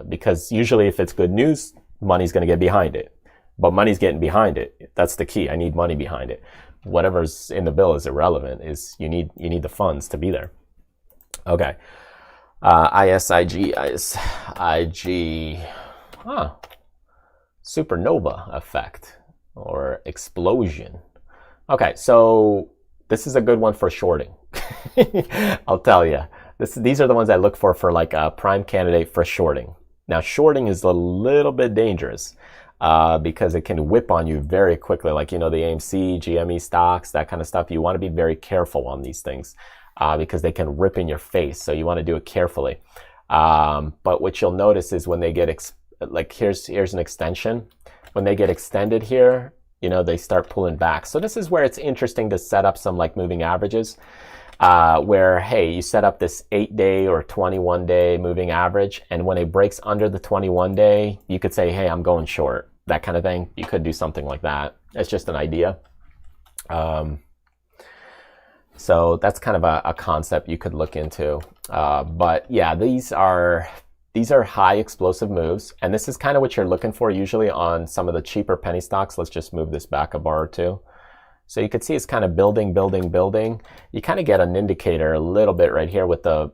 Because usually if it's good news, money's going to get behind it. But money's getting behind it. That's the key. I need money behind it. Whatever's in the bill is irrelevant. Is you need the funds to be there. Okay. ISIG. Supernova effect or explosion. Okay, so this is a good one for shorting. I'll tell you. These are the ones I look for like a prime candidate for shorting. Now, shorting is a little bit dangerous. Because it can whip on you very quickly, like, the AMC, GME stocks, that kind of stuff. You want to be very careful on these things because they can rip in your face. So you want to do it carefully. But what you'll notice is when they get, here's an extension. When they get extended here, they start pulling back. So this is where it's interesting to set up some like moving averages where, hey, you set up this 8-day or 21-day moving average. And when it breaks under the 21-day, you could say, hey, I'm going short. That kind of thing. You could do something like that. It's just an idea. So that's kind of a concept you could look into. But yeah, these are high explosive moves, and this is kind of what you're looking for usually on some of the cheaper penny stocks. Let's just move this back a bar or two. So you can see it's kind of building, building, building. You kind of get an indicator a little bit right here with the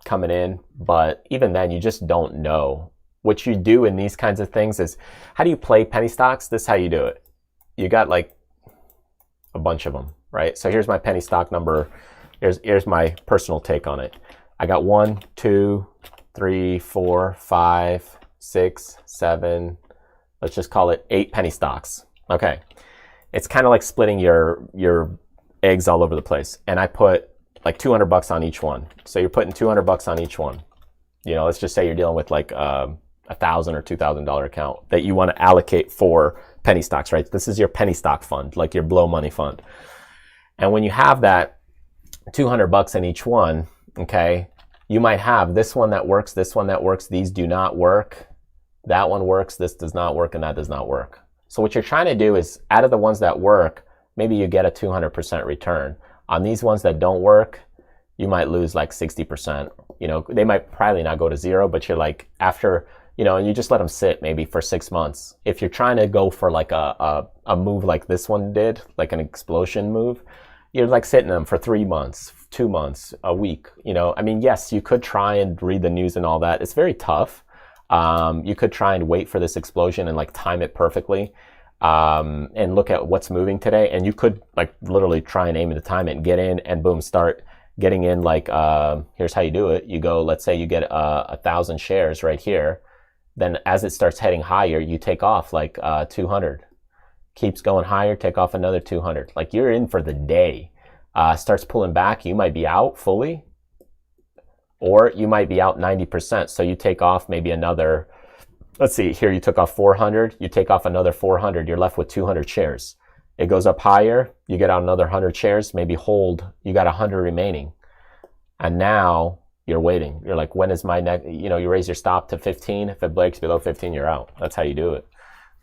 coming in, but even then you just don't know. What you do in these kinds of things is, how do you play penny stocks? This is how you do it. You got like a bunch of them, right? So here's my penny stock number. Here's my personal take on it. I got 1, 2, 3, 4, 5, 6, 7, let's just call it 8 penny stocks. Okay. It's kind of like splitting your eggs all over the place. And I put like $200 on each one. So you're putting $200 on each one. You know, let's just say you're dealing with like $1,000 or $2,000 account that you want to allocate for penny stocks, right? This is your penny stock fund, like your blow money fund. And when you have that $200 in each one, okay, you might have this one that works, this one that works, these do not work, that one works, this does not work, and that does not work. So what you're trying to do is, out of the ones that work, maybe you get a 200% return. On these ones that don't work, you might lose like 60%. You know, they might probably not go to zero, but you're like, after, you know, and you just let them sit maybe for 6 months. If you're trying to go for like a move like this one did, like an explosion move, you're like sitting them for 3 months, 2 months, a week. You know, I mean, yes, you could try and read the news and all that. It's very tough. You could try and wait for this explosion and like time it perfectly, and look at what's moving today. And you could like literally try and aim to time it and get in and boom, start getting in. Like, here's how you do it. You go, let's say you get 1,000 shares right here. Then as it starts heading higher, you take off like 200. Keeps going higher, take off another 200. Like, you're in for the day. Starts pulling back, you might be out fully, or you might be out 90%. So you take off maybe another, let's see, here you took off 400, you take off another 400, you're left with 200 shares. It goes up higher, you get out another 100 shares, maybe hold, you got 100 remaining. And now you're waiting. You're like, when is my next, you know, you raise your stop to 15. If it breaks below 15, you're out. That's how you do it.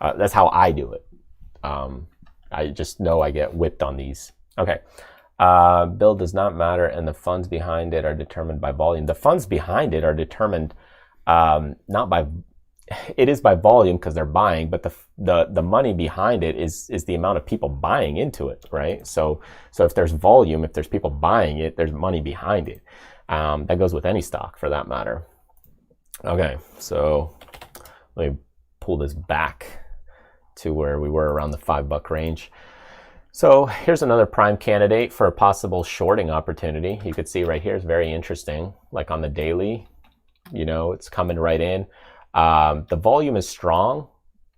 That's how I do it. I just know I get whipped on these. Okay. Bill does not matter, and the funds behind it are determined by volume. The funds behind it are determined not by, it is by volume because they're buying, but the money behind it is the amount of people buying into it, right? So if there's volume, if there's people buying it, there's money behind it. That goes with any stock for that matter. Okay, so let me pull this back to where we were around the $5 range. So here's another prime candidate for a possible shorting opportunity. You could see right here is very interesting. Like on the daily, you know, it's coming right in. The volume is strong.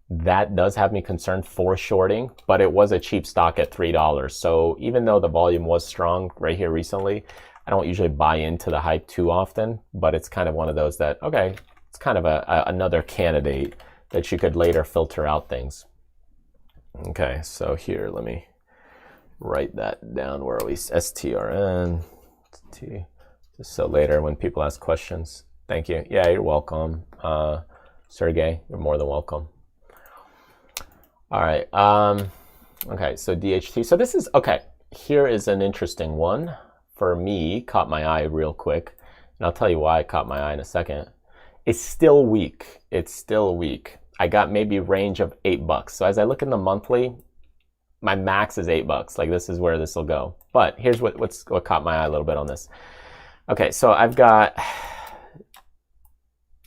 That does have me concerned for shorting, but it was a cheap stock at $3. So even though the volume was strong right here recently, I don't usually buy into the hype too often, but it's kind of one of those that, okay, it's kind of another candidate that you could later filter out things. Okay, so here, let me write that down. Where are we? STRN. Just so later when people ask questions. Thank you. Yeah, you're welcome. Sergey, you're more than welcome. All right. Okay, so DHT. So this is, okay, here is an interesting one. For me, caught my eye real quick. And I'll tell you why it caught my eye in a second. It's still weak. It's still weak. I got maybe range of $8. So as I look in the monthly, my max is $8. Like, this is where this will go. But here's what caught my eye a little bit on this. Okay, so I've got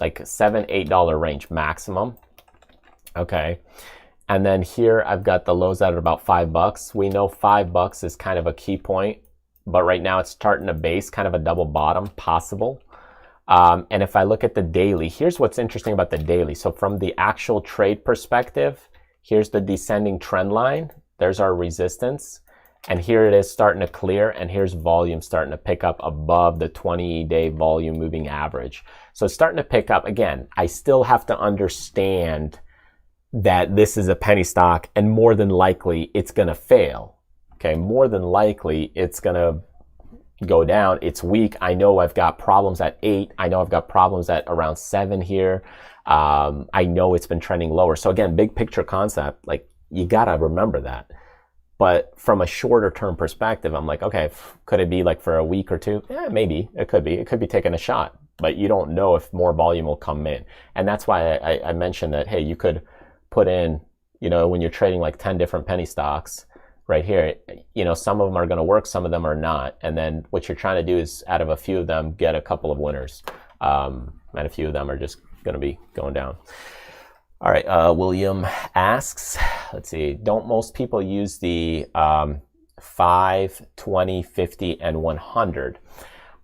like $7, $8 range maximum. Okay, and then here I've got the lows at about $5. We know $5 is kind of a key point, but right now it's starting to base kind of a double bottom possible. And if I look at the daily, here's what's interesting about the daily. So from the actual trade perspective, here's the descending trend line. There's our resistance. And here it is starting to clear. And here's volume starting to pick up above the 20-day volume moving average. So it's starting to pick up. Again, I still have to understand that this is a penny stock, and more than likely it's going to fail. Okay, more than likely it's going to go down. It's weak. I know I've got problems at 8. I know I've got problems at around 7 here. I know it's been trending lower. So again, big picture concept, like, you got to remember that. But from a shorter term perspective, I'm like, okay, could it be like for a week or two? Yeah, maybe it could be. It could be taking a shot, but you don't know if more volume will come in. And that's why I mentioned that, hey, you could put in, you know, when you're trading like 10 different penny stocks right here, you know, some of them are going to work, some of them are not. And then what you're trying to do is out of a few of them, get a couple of winners. And a few of them are just going to be going down. All right, William asks, let's see, don't most people use the 5, 20, 50, and 100?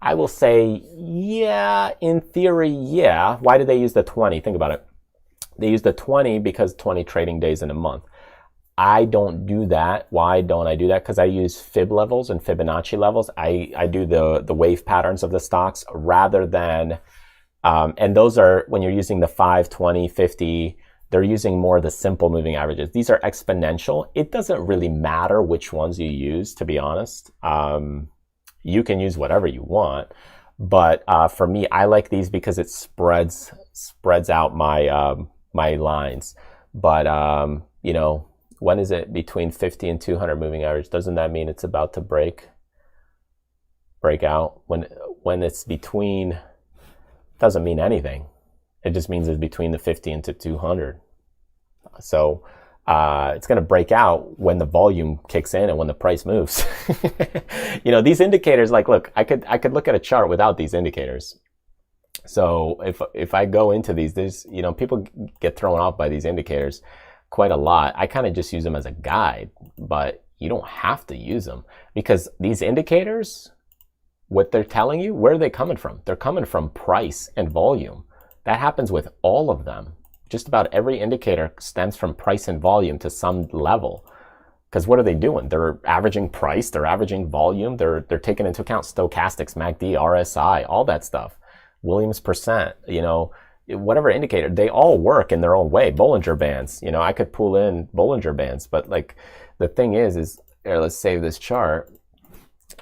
I will say, yeah, in theory, yeah. Why do they use the 20? Think about it. They use the 20 because 20 trading days in a month. I don't do that. Why don't I do that? Because I use fib levels and Fibonacci levels. I do the wave patterns of the stocks rather than... and those are, when you're using the 5, 20, 50, they're using more of the simple moving averages. These are exponential. It doesn't really matter which ones you use, to be honest. You can use whatever you want. But for me, I like these because it spreads out my my lines. But, you know, when is it between 50 and 200 moving average? Doesn't that mean it's about to break out? When it's between... doesn't mean anything. It just means it's between the 50 and to 200. So it's going to break out when the volume kicks in and when the price moves. You know, these indicators, like, look, I could look at a chart without these indicators. So if I go into these, there's, you know, people get thrown off by these indicators quite a lot. I kind of just use them as a guide, but you don't have to use them because these indicators, what they're telling you, where are they coming from? They're coming from price and volume. That happens with all of them. Just about every indicator stems from price and volume to some level. Because what are they doing? They're averaging price, they're averaging volume, they're taking into account stochastics, MACD, RSI, all that stuff. Williams percent, you know, whatever indicator, they all work in their own way. Bollinger Bands, you know, I could pull in Bollinger Bands, but like the thing is here, let's save this chart.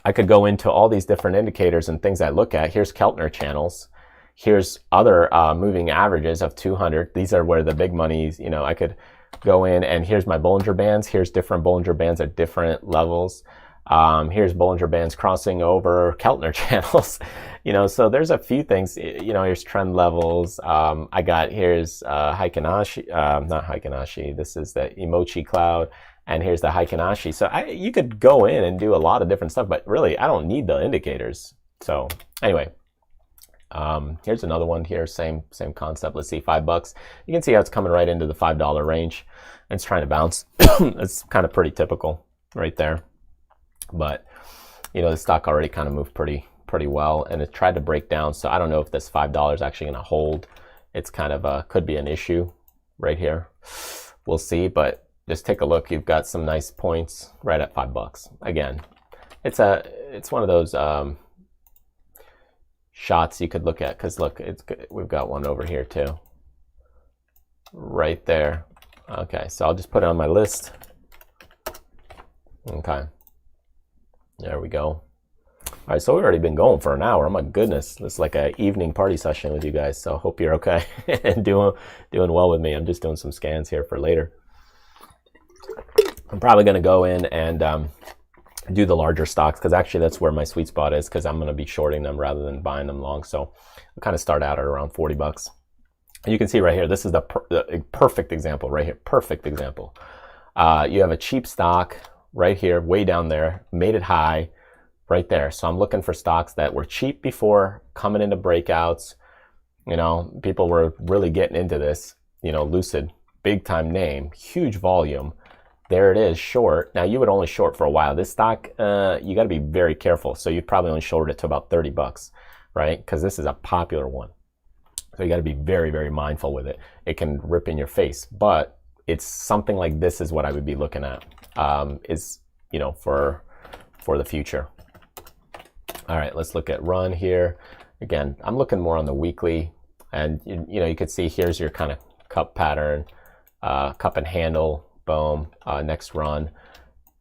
I could go into all these different indicators and things I look at. Here's Keltner channels. Here's other moving averages of 200. These are where the big money, you know, I could go in and here's my Bollinger Bands. Here's different Bollinger Bands at different levels. Here's Bollinger Bands crossing over Keltner channels. You know, so there's a few things, you know, here's trend levels. I got, here's Heikinashi, not Heikinashi. This is the Emochi Cloud. And here's the Heikinashi. So you could go in and do a lot of different stuff, but really I don't need the indicators. So anyway, here's another one here, same concept. Let's see, $5. You can see how it's coming right into the $5 range. And it's trying to bounce. It's kind of pretty typical right there. But, you know, the stock already kind of moved pretty well, and it tried to break down. So I don't know if this $5 is actually going to hold. It's kind of could be an issue right here. We'll see, but just take a look. You've got some nice points right at $5. Again, it's one of those shots you could look at, because look, we've got one over here too, right there. Okay, so I'll just put it on my list. Okay, there we go. All right, so we've already been going for an hour. Oh my goodness, this is like an evening party session with you guys. So hope you're okay and doing well with me. I'm just doing some scans here for later. I'm probably going to go in and do the larger stocks, because actually that's where my sweet spot is, because I'm going to be shorting them rather than buying them long. So I'll kind of start out at around $40. And you can see right here, this is the perfect example right here. Perfect example. You have a cheap stock right here, way down there, made it high right there. So I'm looking for stocks that were cheap before, coming into breakouts. You know, people were really getting into this. You know, Lucid, big time name, huge volume. There it is, short. Now you would only short for a while. This stock, you got to be very careful. So you probably only shorted it to about $30, right? Because this is a popular one. So you got to be very, very mindful with it. It can rip in your face, but it's something like this is what I would be looking at, is, you know, for the future. All right, let's look at run here. Again, I'm looking more on the weekly, and you know, you could see here's your kind of cup pattern, cup and handle. Boom, next run,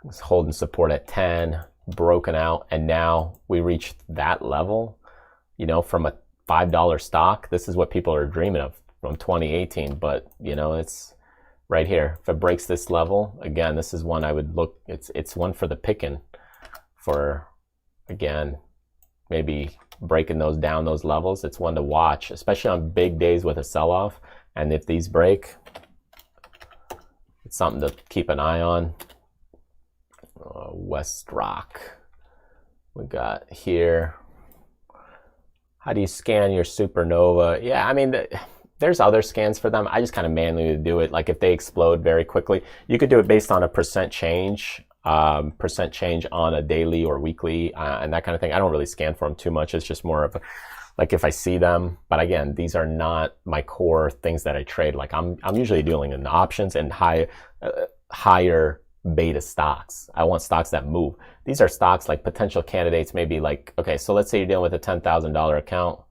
it's holding support at 10, broken out, and now we reached that level, you know, from a $5 stock. This is what people are dreaming of from 2018, but you know, it's right here. If it breaks this level, again, this is one I would look, it's one for the picking for, again, maybe breaking those down, those levels. It's one to watch, especially on big days with a sell-off. And if these break, it's something to keep an eye on. West Rock. We got here. How do you scan your supernova? Yeah, I mean, there's other scans for them. I just kind of manually do it. Like if they explode very quickly, you could do it based on a percent change on a daily or weekly and that kind of thing. I don't really scan for them too much. It's just more of a, like if I see them. But again, these are not my core things that I trade. Like I'm usually dealing in options and higher beta stocks. I want stocks that move. These are stocks like potential candidates, maybe like, okay, so let's say you're dealing with a $10,000 account.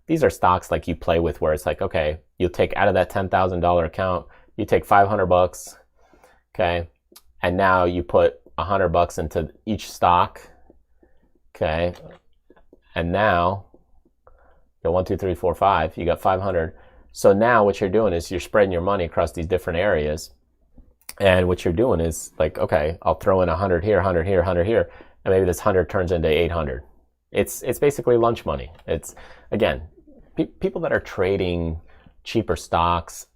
These are stocks like you play with where it's like, okay, you'll take out of that $10,000 account, you take $500, okay, and now you put $100 into each stock, okay, and now, 1, 2, 3, 4, 5, you got 500. So now what you're doing is you're spreading your money across these different areas, and what you're doing is like, okay, I'll throw in 100 here, 100 here, 100 here, and maybe this 100 turns into 800. It's basically lunch money. It's, again, people that are trading cheaper stocks,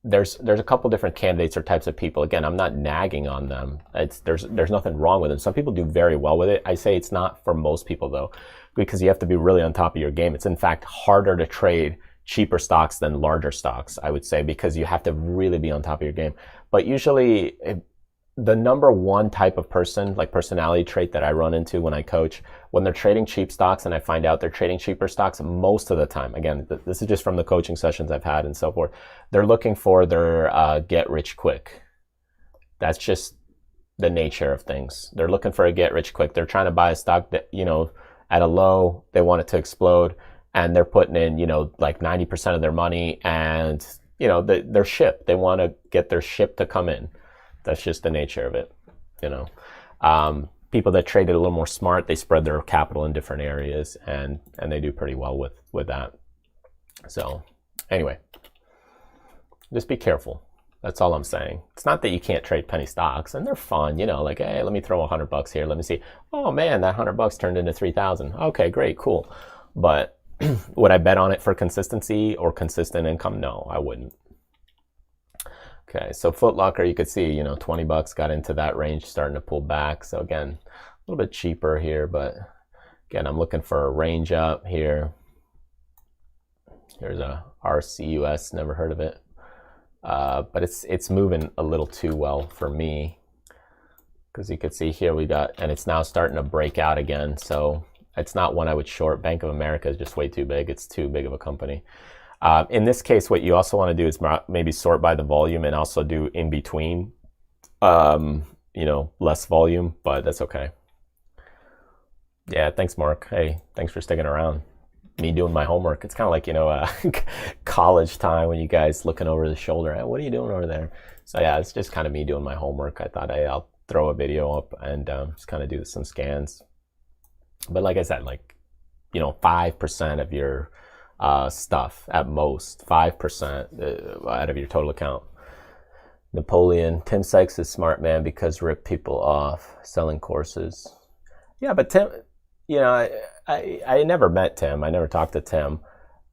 there's a couple different candidates or types of people. Again, I'm not nagging on them. There's nothing wrong with them. Some people do very well with it. I say it's not for most people though, because you have to be really on top of your game. It's in fact harder to trade cheaper stocks than larger stocks, I would say, because you have to really be on top of your game. But usually the number one type of person, like personality trait that I run into when I coach, when they're trading cheap stocks and I find out they're trading cheaper stocks, most of the time, again, this is just from the coaching sessions I've had and so forth, they're looking for their get rich quick. That's just the nature of things. They're looking for a get rich quick. They're trying to buy a stock that, at a low, they want it to explode, and they're putting in, like 90% of their money, and, their ship. They want to get their ship to come in. That's just the nature of it, people that trade it a little more smart, they spread their capital in different areas, and they do pretty well with that. So anyway, just be careful. That's all I'm saying. It's not that you can't trade penny stocks, and they're fun, like, hey, let me throw $100 here. Let me see. Oh man, that $100 turned into 3,000. Okay, great, cool. But would I bet on it for consistency or consistent income? No, I wouldn't. Okay, so Foot Locker, you could see, $20 got into that range, starting to pull back. So again, a little bit cheaper here, but again, I'm looking for a range up here. Here's a RCUS, never heard of it. But it's moving a little too well for me, because you could see here we got, and it's now starting to break out again. So it's not one I would short. Bank of America is just way too big. It's too big of a company. In this case, what you also want to do is maybe sort by the volume and also do in between, less volume, but that's okay. Yeah, thanks, Mark. Hey, thanks for sticking around. Me doing my homework. It's kind of like, college time when you guys looking over the shoulder. Hey, what are you doing over there? So yeah, it's just kind of me doing my homework. I thought, hey, I'll throw a video up and just kind of do some scans. But like I said, 5% of your stuff at most, 5% out of your total account. Napoleon, Tim Sykes is smart, man, because rip people off selling courses. Yeah, but Tim, I never met Tim. I never talked to Tim.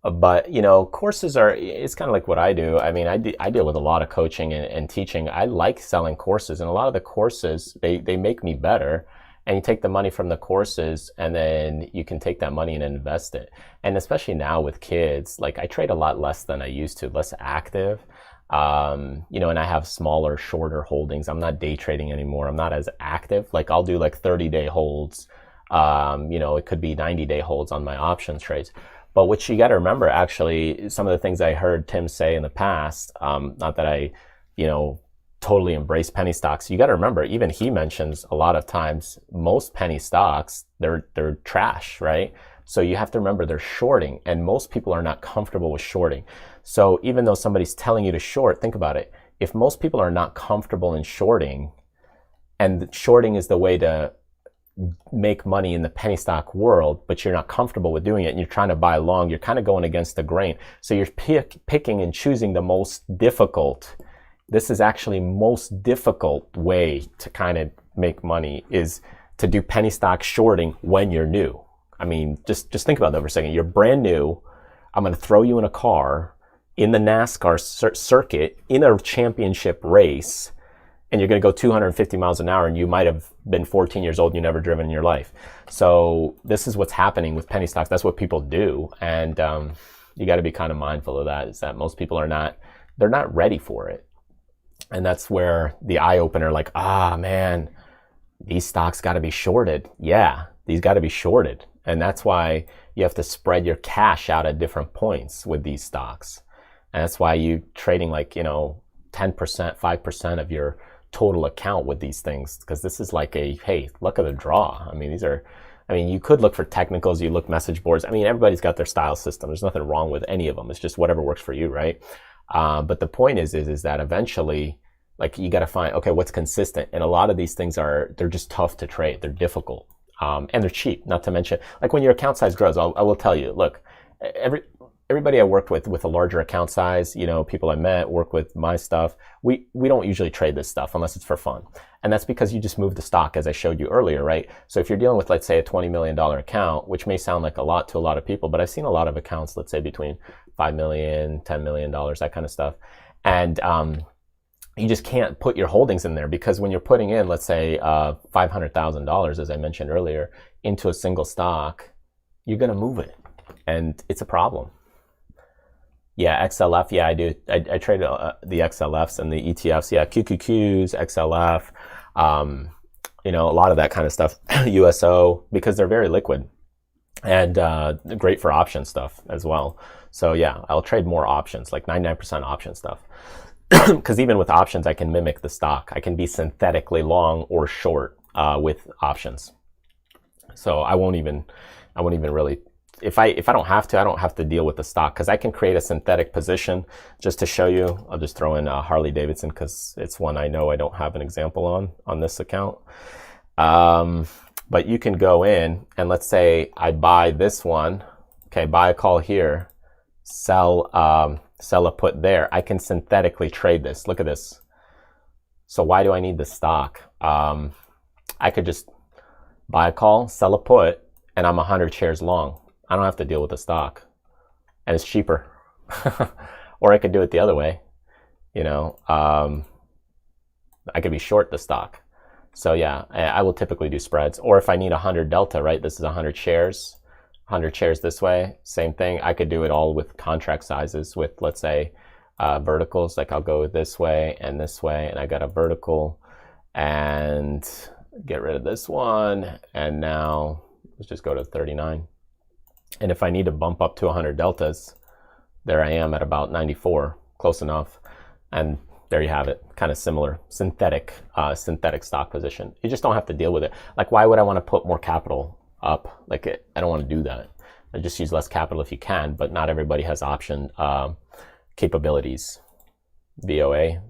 But, courses it's kind of like what I do. I mean, I deal with a lot of coaching and teaching. I like selling courses, and a lot of the courses, they make me better. And you take the money from the courses, and then you can take that money and invest it. And especially now with kids, like I trade a lot less than I used to, less active. And I have smaller, shorter holdings. I'm not day trading anymore. I'm not as active. Like I'll do like 30-day holds. It could be 90-day holds on my options trades. But what you got to remember, actually, some of the things I heard Tim say in the past, not that I, totally embrace penny stocks. You got to remember, even he mentions a lot of times, most penny stocks, they're trash, right? So you have to remember they're shorting, and most people are not comfortable with shorting. So even though somebody's telling you to short, think about it. If most people are not comfortable in shorting, and shorting is the way to make money in the penny stock world, but you're not comfortable with doing it and you're trying to buy long, you're kind of going against the grain. So you're picking and choosing the most difficult this is actually most difficult way to kind of make money is to do penny stock shorting when you're new. I mean, just think about that for a second. You're brand new. I'm going to throw you in a car in the NASCAR circuit in a championship race, and you're going to go 250 miles an hour, and you might have been 14 years old and you never driven in your life. So this is what's happening with penny stocks. That's what people do, and you got to be kind of mindful of that. Is that most people they're not ready for it, and that's where the eye opener, like, man, these stocks got to be shorted. Yeah, these got to be shorted, and that's why you have to spread your cash out at different points with these stocks, and that's why you trading like 10%, 5% of your total account with these things, because this is like hey, look at the draw. I mean, you could look for technicals, you look message boards. I mean, everybody's got their style system. There's nothing wrong with any of them. It's just whatever works for you, right? But the point is that eventually, like, you got to find, okay, what's consistent? And a lot of these things they're just tough to trade. They're difficult. And they're cheap, not to mention, like, when your account size grows, I will tell you, look, everybody I worked with a larger account size, people I met, work with my stuff, we don't usually trade this stuff unless it's for fun. And that's because you just move the stock, as I showed you earlier, right? So if you're dealing with, let's say, a $20 million account, which may sound like a lot to a lot of people, but I've seen a lot of accounts, let's say between $5 million, $10 million, that kind of stuff. And you just can't put your holdings in there, because when you're putting in, let's say, $500,000, as I mentioned earlier, into a single stock, you're going to move it. And it's a problem. Yeah, XLF. Yeah, I do. I trade the XLFs and the ETFs. Yeah, QQQs, XLF, a lot of that kind of stuff. USO, because they're very liquid and great for option stuff as well. So yeah, I'll trade more options, like 99% option stuff. Because even with options, I can mimic the stock. I can be synthetically long or short with options. So I won't even really. If I don't have to, I don't have to deal with the stock, because I can create a synthetic position. Just to show you, I'll just throw in Harley Davidson, because it's one I know I don't have an example on this account. But you can go in and, let's say I buy this one. Okay, buy a call here, sell a put there. I can synthetically trade this. Look at this. So why do I need the stock? I could just buy a call, sell a put, and I'm 100 shares long. I don't have to deal with the stock, and it's cheaper. Or I could do it the other way. I could be short the stock. So yeah, I will typically do spreads. Or if I need 100 delta, right? This is 100 shares. 100 shares this way, same thing. I could do it all with contract sizes with, let's say, verticals. Like, I'll go this way, and I got a vertical, and get rid of this one. And now let's just go to 39. And if I need to bump up to 100 deltas, there I am at about 94, close enough. And there you have it, kind of similar, synthetic stock position. You just don't have to deal with it. Like, why would I want to put more capital up? Like, I don't want to do that. I just use less capital if you can, but not everybody has option capabilities. VOA,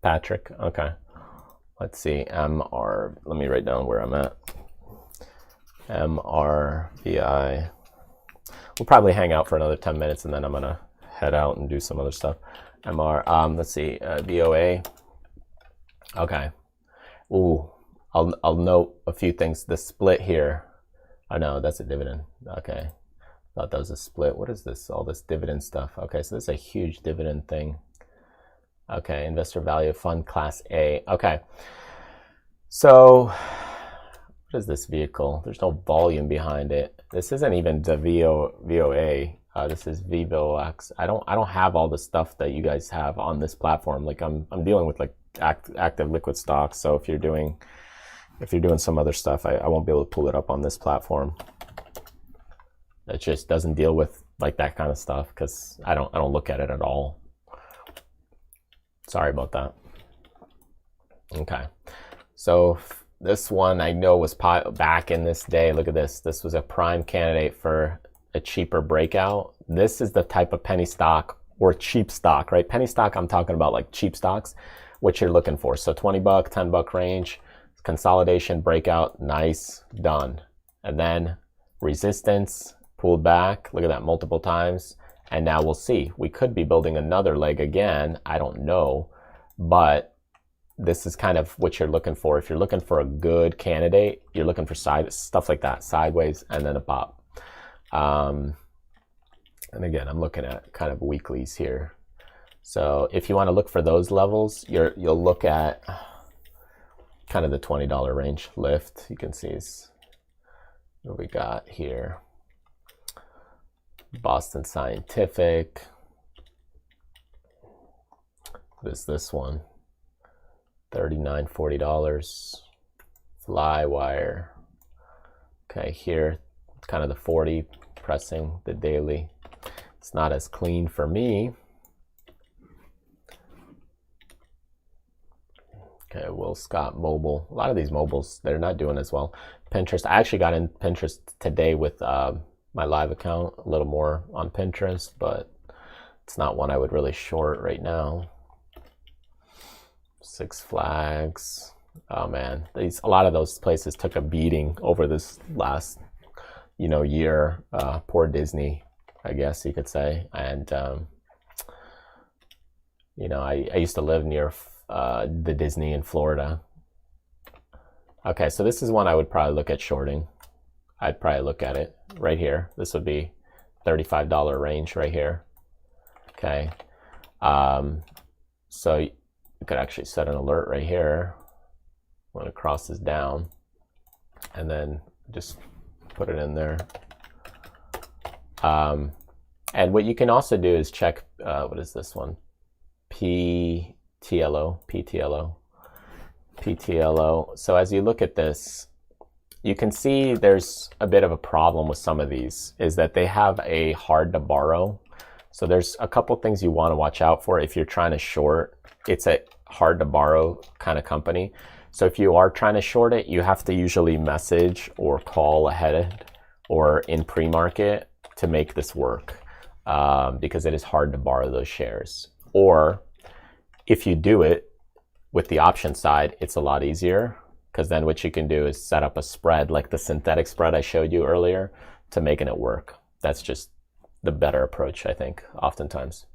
Patrick, okay. Let's see, MR, let me write down where I'm at. MRVI. We'll probably hang out for another 10 minutes, and then I'm gonna head out and do some other stuff. Let's see, VOA. Okay. Ooh, I'll note a few things. The split here. Oh no, that's a dividend. Okay. Thought that was a split. What is this? All this dividend stuff. Okay, so this is a huge dividend thing. Okay, investor value fund class A. Okay. So what is this vehicle? There's no volume behind it. This isn't even the VOA. This is VivoX. I don't have all the stuff that you guys have on this platform. Like, I'm dealing with like active liquid stocks. So if you're doing some other stuff, I won't be able to pull it up on this platform. It just doesn't deal with like that kind of stuff, because I don't look at it at all. Sorry about that. Okay, so this one I know was back in this day. Look at this. This was a prime candidate for a cheaper breakout. This is the type of penny stock or cheap stock, right? Penny stock, I'm talking about like cheap stocks, what you're looking for. So $20, $10 range, consolidation, breakout, nice, done. And then resistance, pulled back, look at that, multiple times. And now we'll see. We could be building another leg again. I don't know. but this is kind of what you're looking for. If you're looking for a good candidate, you're looking for stuff like that, sideways and then a pop. And again, I'm looking at kind of weeklies here. So if you want to look for those levels, you'll look at kind of the $20 range lift. You can see is what we got here. Boston Scientific. What is this one? $39, $40. Flywire. Okay, here it's kind of the 40 pressing the daily. It's not as clean for me. Okay, Will Scott Mobile. A lot of these mobiles, they're not doing as well. Pinterest, I actually got in Pinterest today with my live account, a little more on Pinterest, but it's not one I would really short right now. Six Flags. Oh man, a lot of those places took a beating over this last, year. Poor Disney, I guess you could say. And I used to live near the Disney in Florida. Okay, so this is one I would probably look at shorting. I'd probably look at it right here. This would be $35 range right here. Okay, so you could actually set an alert right here when it crosses down, and then just put it in there. And what you can also do is check, what is this one? PTLO. So as you look at this, you can see there's a bit of a problem with some of these, is that they have a hard to borrow. So there's a couple things you want to watch out for if you're trying to short. It's a hard to borrow kind of company. So if you are trying to short it, you have to usually message or call ahead or in pre-market to make this work, because it is hard to borrow those shares. Or if you do it with the option side, it's a lot easier, because then what you can do is set up a spread like the synthetic spread I showed you earlier to making it work. That's just the better approach, I think, oftentimes.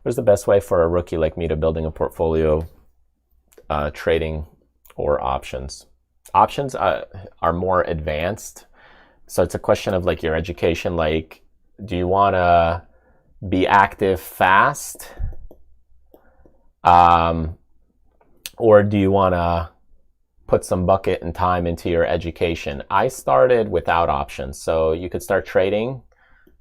What is the best way for a rookie like me to building a portfolio, trading or options? Options are more advanced. So it's a question of like your education. Like, do you want to be active fast? Or do you want to put some bucket and time into your education? I started without options. So you could start trading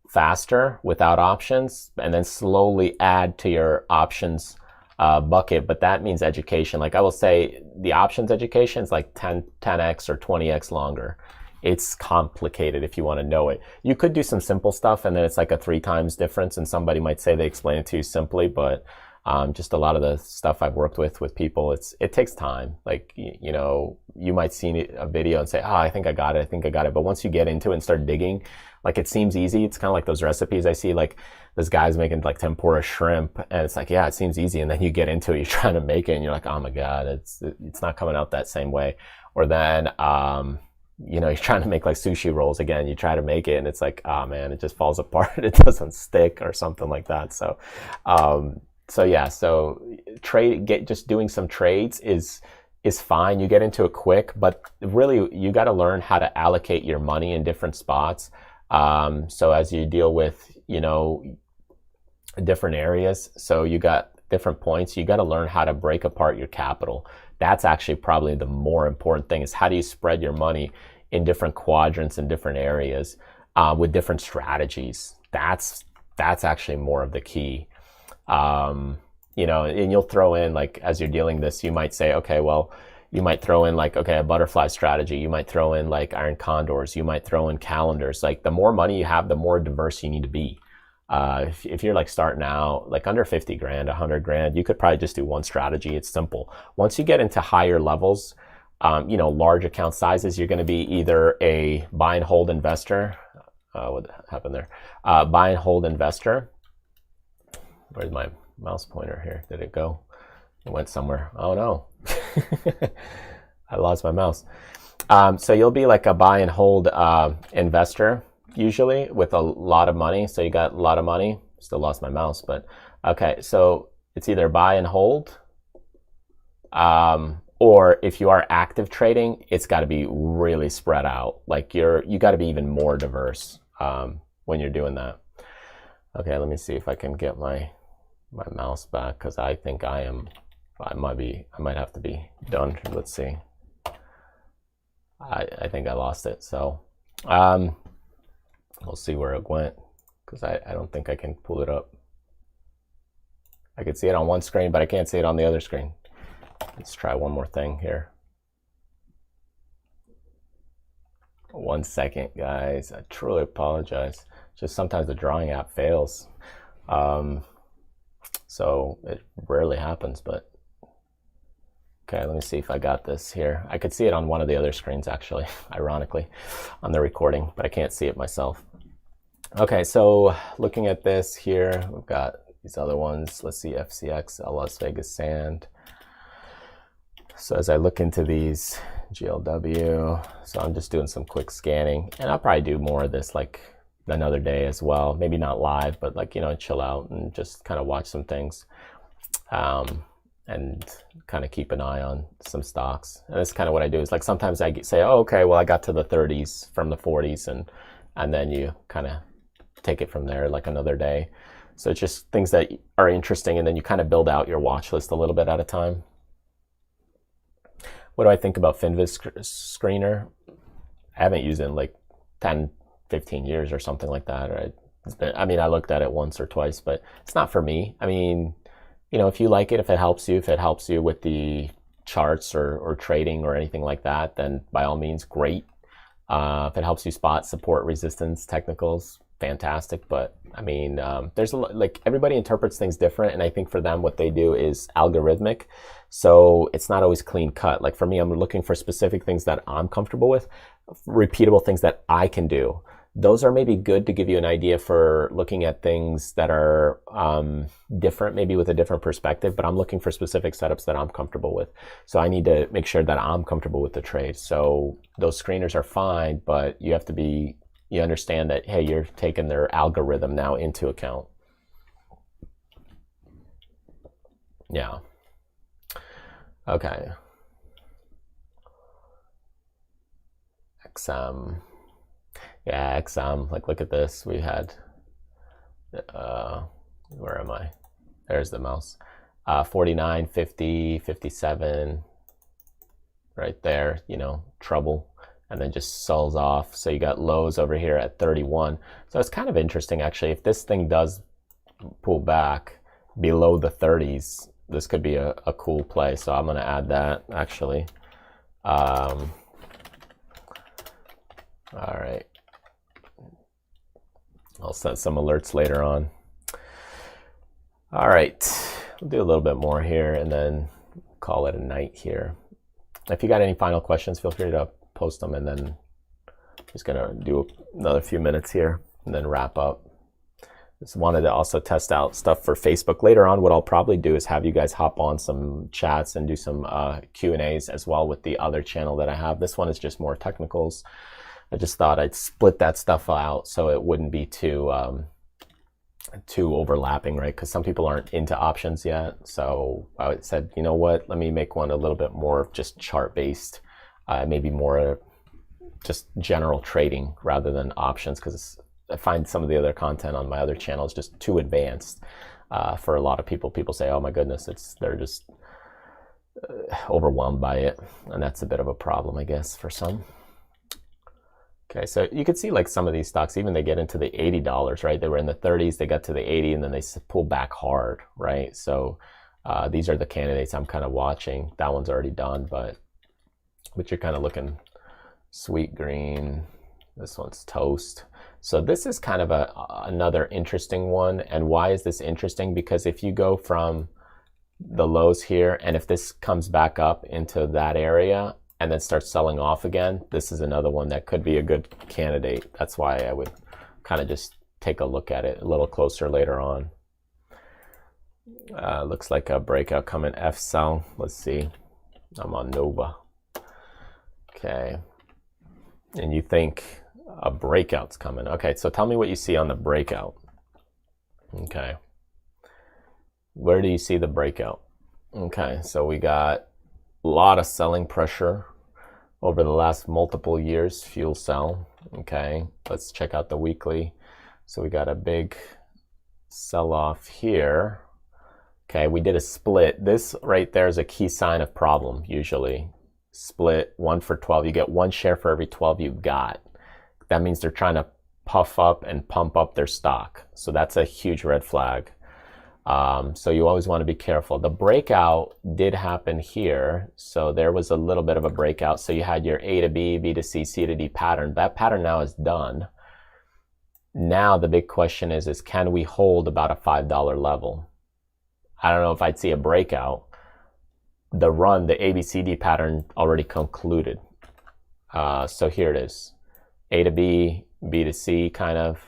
faster without options and then slowly add to your options bucket. But that means education. Like I will say the options education is like 10x or 20x longer. It's complicated if you want to know it. You could do some simple stuff and then it's like a 3 times difference, and somebody might say they explain it to you simply, but just a lot of the stuff I've worked with people, it takes time. Like, you might see a video and say, I think I got it. But once you get into it and start digging, like it seems easy. It's kind of like those recipes I see, like this guy's making like tempura shrimp, and it's like, yeah, it seems easy. And then you get into it, you're trying to make it, and you're like, oh my God, it's not coming out that same way. Or then, you're trying to make like sushi rolls again. You try to make it, and it's like, oh man, it just falls apart. It doesn't stick or something like that. So just doing some trades is fine. You get into it quick, but really you got to learn how to allocate your money in different spots. So as you deal with, different areas, so you got different points, you got to learn how to break apart your capital. That's actually probably the more important thing, is how do you spread your money in different quadrants and different areas with different strategies. That's actually more of the key. And you'll throw in, like, as you're dealing this, you might say, okay, well, you might throw in like, okay, a butterfly strategy. You might throw in like iron condors. You might throw in calendars. Like the more money you have, the more diverse you need to be. If you're like starting out, like under 50 grand, 100 grand, you could probably just do one strategy. It's simple. Once you get into higher levels, large account sizes, you're going to be either a buy and hold investor. What happened there? Buy and hold investor. Where's my mouse pointer here? Did it go? It went somewhere. Oh no. I lost my mouse. So you'll be like a buy and hold investor, usually with a lot of money. So you got a lot of money. Still lost my mouse, but okay. So it's either buy and hold Or if you are active trading, it's got to be really spread out. Like you got to be even more diverse when you're doing that. Okay, let me see if I can get my mouse back, because I think I might have to be done. Let's see. I think I lost it. So we'll see where it went, because I don't think I can pull it up. I can see it on one screen, but I can't see it on the other screen. Let's try one more thing here. 1 second, guys. I truly apologize. Just sometimes the drawing app fails. So it rarely happens, but okay, let me see if I got this here. I could see it on one of the other screens, actually, ironically, on the recording, but I can't see it myself. Okay, so looking at this here, we've got these other ones. Let's see, FCX, Las Vegas Sand. So as I look into these, GLW, so I'm just doing some quick scanning, and I'll probably do more of this like another day as well. Maybe not live, but like, you know, chill out and just kind of watch some things, and kind of keep an eye on some stocks. And that's kind of what I do, is like sometimes I say, oh, okay, well, I got to the 30s from the 40s, and then you kind of take it from there like another day. So it's just things that are interesting, and then you kind of build out your watch list a little bit at a time. What do I think about Finviz Screener? I haven't used it in like 10, 15 years or something like that. Right? I mean, I looked at it once or twice, but it's not for me. I mean, you know, if you like it, if it helps you with the charts or trading or anything like that, then by all means, great. If it helps you spot support, resistance, technicals, fantastic. But I mean, there's a lot, like, everybody interprets things different, and I think for them what they do is algorithmic, so it's not always clean cut. Like for me, I'm looking for specific things that I'm comfortable with, repeatable things that I can do. Those are maybe good to give you an idea for looking at things that are different, maybe with a different perspective, but I'm looking for specific setups that I'm comfortable with. So I need to make sure that I'm comfortable with the trade. So those screeners are fine, but you have to be, you understand that, hey, you're taking their algorithm now into account. Yeah. Okay. XM. Yeah, XM. Like, look at this. We had, where am I? There's the mouse. 49, 50, 57. Right there, you know, trouble. And then just sells off. So you got lows over here at 31. So it's kind of interesting, actually. If this thing does pull back below the 30s, this could be a cool play. So I'm going to add that, actually. All right. I'll set some alerts later on. All right. We'll do a little bit more here and then call it a night here. If you got any final questions, feel free to post them, and then just gonna do another few minutes here and then wrap up. Just wanted to also test out stuff for Facebook. Later on, what I'll probably do is have you guys hop on some chats and do some Q&As as well with the other channel that I have. This one is just more technicals. I just thought I'd split that stuff out so it wouldn't be too overlapping, right? Because some people aren't into options yet. So I said, you know what, let me make one a little bit more just chart based, maybe more just general trading rather than options, because I find some of the other content on my other channel is just too advanced for a lot of people. People say, oh my goodness, they're just overwhelmed by it, and that's a bit of a problem, I guess, for some. Okay, so you can see like some of these stocks, even they get into the $80, right? They were in the 30s, they got to the 80, and then they pull back hard, right? So these are the candidates I'm kind of watching. That one's already done, but you're kind of looking sweet green. This one's toast. So this is kind of another interesting one. And why is this interesting? Because if you go from the lows here, and if this comes back up into that area and then starts selling off again, this is another one that could be a good candidate. That's why I would kind of just take a look at it a little closer later on. Looks like a breakout coming F cell. Let's see. I'm on Nova. Okay. And you think a breakout's coming. Okay, so tell me what you see on the breakout. Okay. Where do you see the breakout? Okay, so we got lot of selling pressure over the last multiple years, fuel cell. Okay, let's check out the weekly. So we got a big sell-off here. Okay, we did a split. This right there is a key sign of problem, usually. Split 1 for 12. You get 1 share for every 12 you got. That means they're trying to puff up and pump up their stock. So that's a huge red flag. So you always want to be careful. The breakout did happen here. So there was a little bit of a breakout. So you had your A to B, B to C, C to D pattern. That pattern now is done. Now the big question is can we hold about a $5 level? I don't know if I'd see a breakout. The run, the ABCD pattern already concluded. So here it is. A to B, B to C kind of,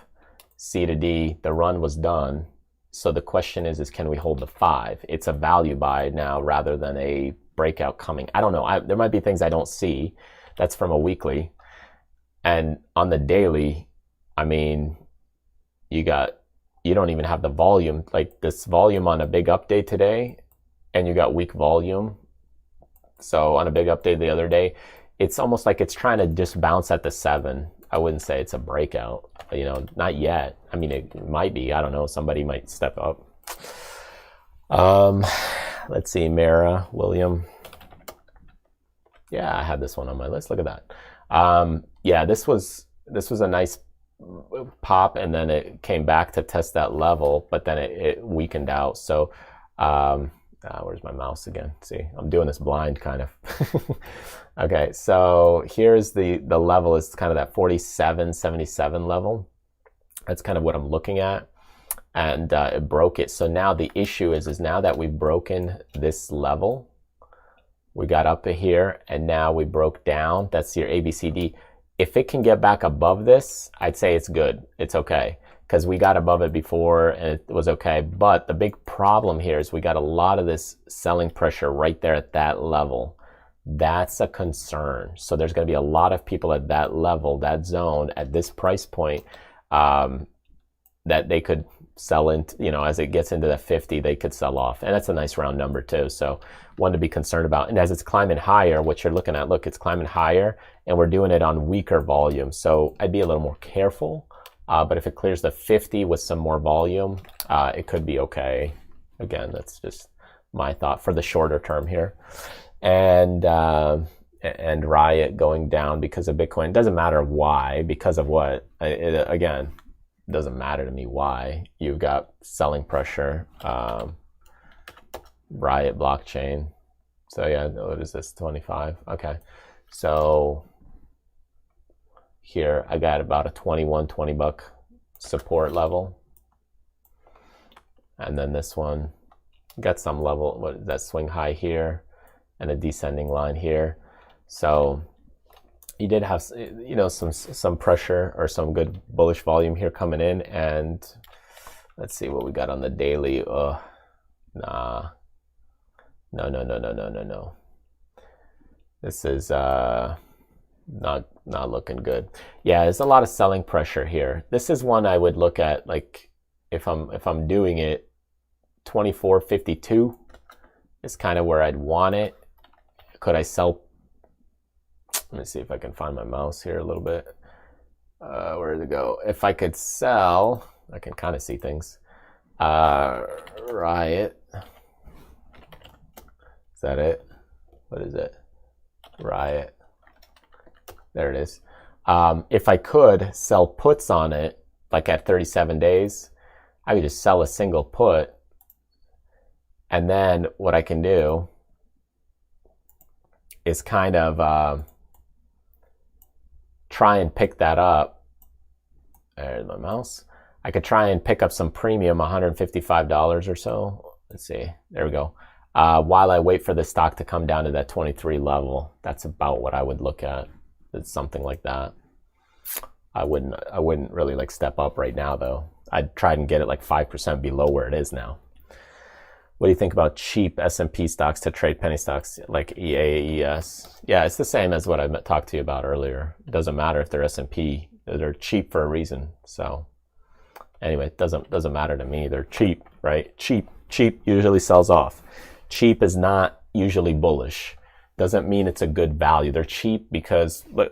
C to D. The run was done. So the question is can we hold the 5? It's a value buy now rather than a breakout coming. I don't know. There might be things I don't see. That's from a weekly. And on the daily, I mean, you don't even have the volume, like this volume on a big update today, and you got weak volume. So on a big update the other day, it's almost like it's trying to just bounce at the 7. I wouldn't say it's a breakout, you know, not yet. I mean, it might be, I don't know, somebody might step up. Let's see, Mara, William. Yeah, I had this one on my list. Look at that. Yeah, this was a nice pop, and then it came back to test that level, but then it weakened out. So where's my mouse again? See, I'm doing this blind kind of. Okay, so here's the level is kind of that 47.77 level. That's kind of what I'm looking at, and it broke it. So now the issue is now that we've broken this level, we got up to here, and now we broke down. That's your ABCD. If it can get back above this, I'd say it's good. It's okay, because we got above it before and it was okay. But the big problem here is we got a lot of this selling pressure right there at that level. That's a concern. So there's going to be a lot of people at that level, that zone, at this price point, that they could sell into, you know, as it gets into the 50, they could sell off. And that's a nice round number too. So one to be concerned about. And as it's climbing higher, what you're looking at, look, it's climbing higher, and we're doing it on weaker volume. So I'd be a little more careful. But if it clears the 50 with some more volume, it could be okay. Again, that's just my thought for the shorter term here. And Riot going down because of Bitcoin. It doesn't matter why, because of what. Again, it doesn't matter to me why. You've got selling pressure. Riot blockchain. So yeah, what is this, 25? Okay. So here I got about a 20 buck support level. And then this one got some level, what is that, swing high here and a descending line here. So you did have, you know, some pressure or some good bullish volume here coming in. And let's see what we got on the daily. Nah. No. This is not looking good. Yeah, there's a lot of selling pressure here. This is one I would look at, like if I'm doing it, 24.52 is kind of where I'd want it. Could I sell? Let me see if I can find my mouse here a little bit. Where did it go? If I could sell, I can kind of see things. Riot. Is that it? What is it? Riot. There it is. If I could sell puts on it, like at 37 days, I could just sell a single put. And then what I can do is kind of try and pick that up. There's my mouse. I could try and pick up some premium, $155 or so. Let's see. There we go. While I wait for the stock to come down to that 23 level. That's about what I would look at. It's something like that. I wouldn't really like step up right now though. I'd try and get it like 5% below where it is now. What do you think about cheap S&P stocks to trade penny stocks like EA, ES? Yeah, it's the same as what I talked to you about earlier. It doesn't matter if they're S&P. They're cheap for a reason. So anyway, it doesn't matter to me. They're cheap, right? Cheap usually sells off. Cheap is not usually bullish. doesn't mean it's a good value. They're cheap because, look,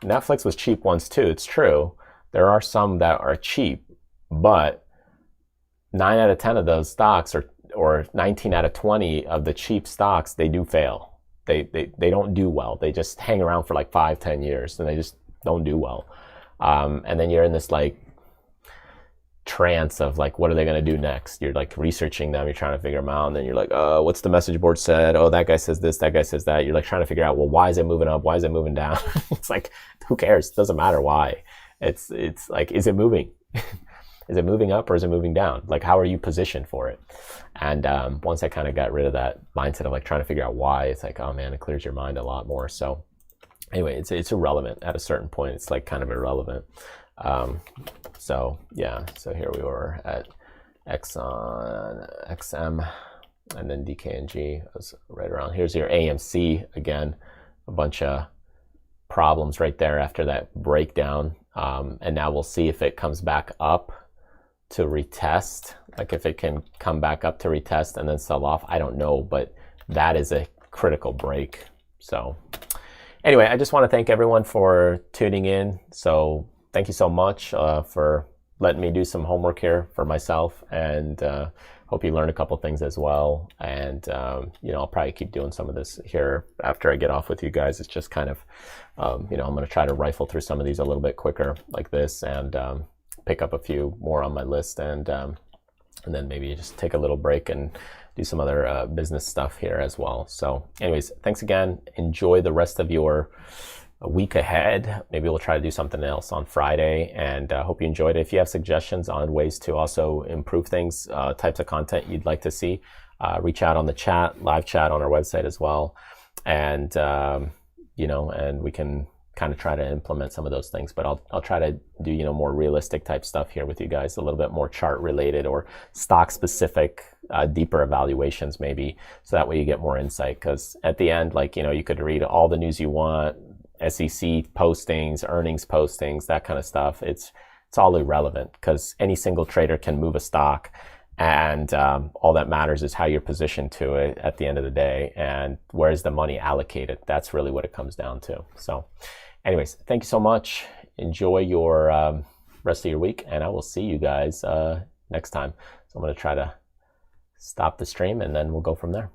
Netflix was cheap once too. It's true. There are some that are cheap, but 9 out of 10 of those stocks, or 19 out of 20 of the cheap stocks, they do fail. They don't do well. They just hang around for like 5-10 years and they just don't do well. And then you're in this like trance of like, what are they going to do next? You're like researching them, you're trying to figure them out, and then you're like, oh, what's the message board said? Oh, that guy says this, that guy says that. You're like trying to figure out, well, why is it moving up? Why is it moving down? It's like, who cares? It doesn't matter why. It's like, is it moving? Is it moving up or is it moving down? Like, how are you positioned for it? And once I kind of got rid of that mindset of like trying to figure out why, it's like, oh man, it clears your mind a lot more. So anyway, it's irrelevant at a certain point. It's like kind of irrelevant. So yeah, so here we were at Exxon, XM, and then DKNG was right around. Here's your AMC again, a bunch of problems right there after that breakdown. And now we'll see if it comes back up to retest, like if it can come back up to retest and then sell off. I don't know, but that is a critical break. So anyway, I just want to thank everyone for tuning in. So thank you so much for letting me do some homework here for myself, and hope you learned a couple things as well. And I'll probably keep doing some of this here after I get off with you guys. It's just kind of, I'm going to try to rifle through some of these a little bit quicker like this, and pick up a few more on my list, and then maybe just take a little break and do some other business stuff here as well. So anyways, thanks again. Enjoy the rest of your week ahead. Maybe we'll try to do something else on Friday, and hope you enjoyed it. If you have suggestions on ways to also improve things, types of content you'd like to see, reach out on the chat, live chat on our website as well. And, and we can kind of try to implement some of those things, but I'll try to do, more realistic type stuff here with you guys, a little bit more chart related or stock specific, deeper evaluations maybe, so that way you get more insight. Because at the end, you could read all the news you want, SEC postings, earnings postings, that kind of stuff. It's all irrelevant because any single trader can move a stock, and all that matters is how you're positioned to it at the end of the day, and where is the money allocated. That's really what it comes down to. So anyways, thank you so much. Enjoy your rest of your week, and I will see you guys next time. So I'm going to try to stop the stream, and then we'll go from there.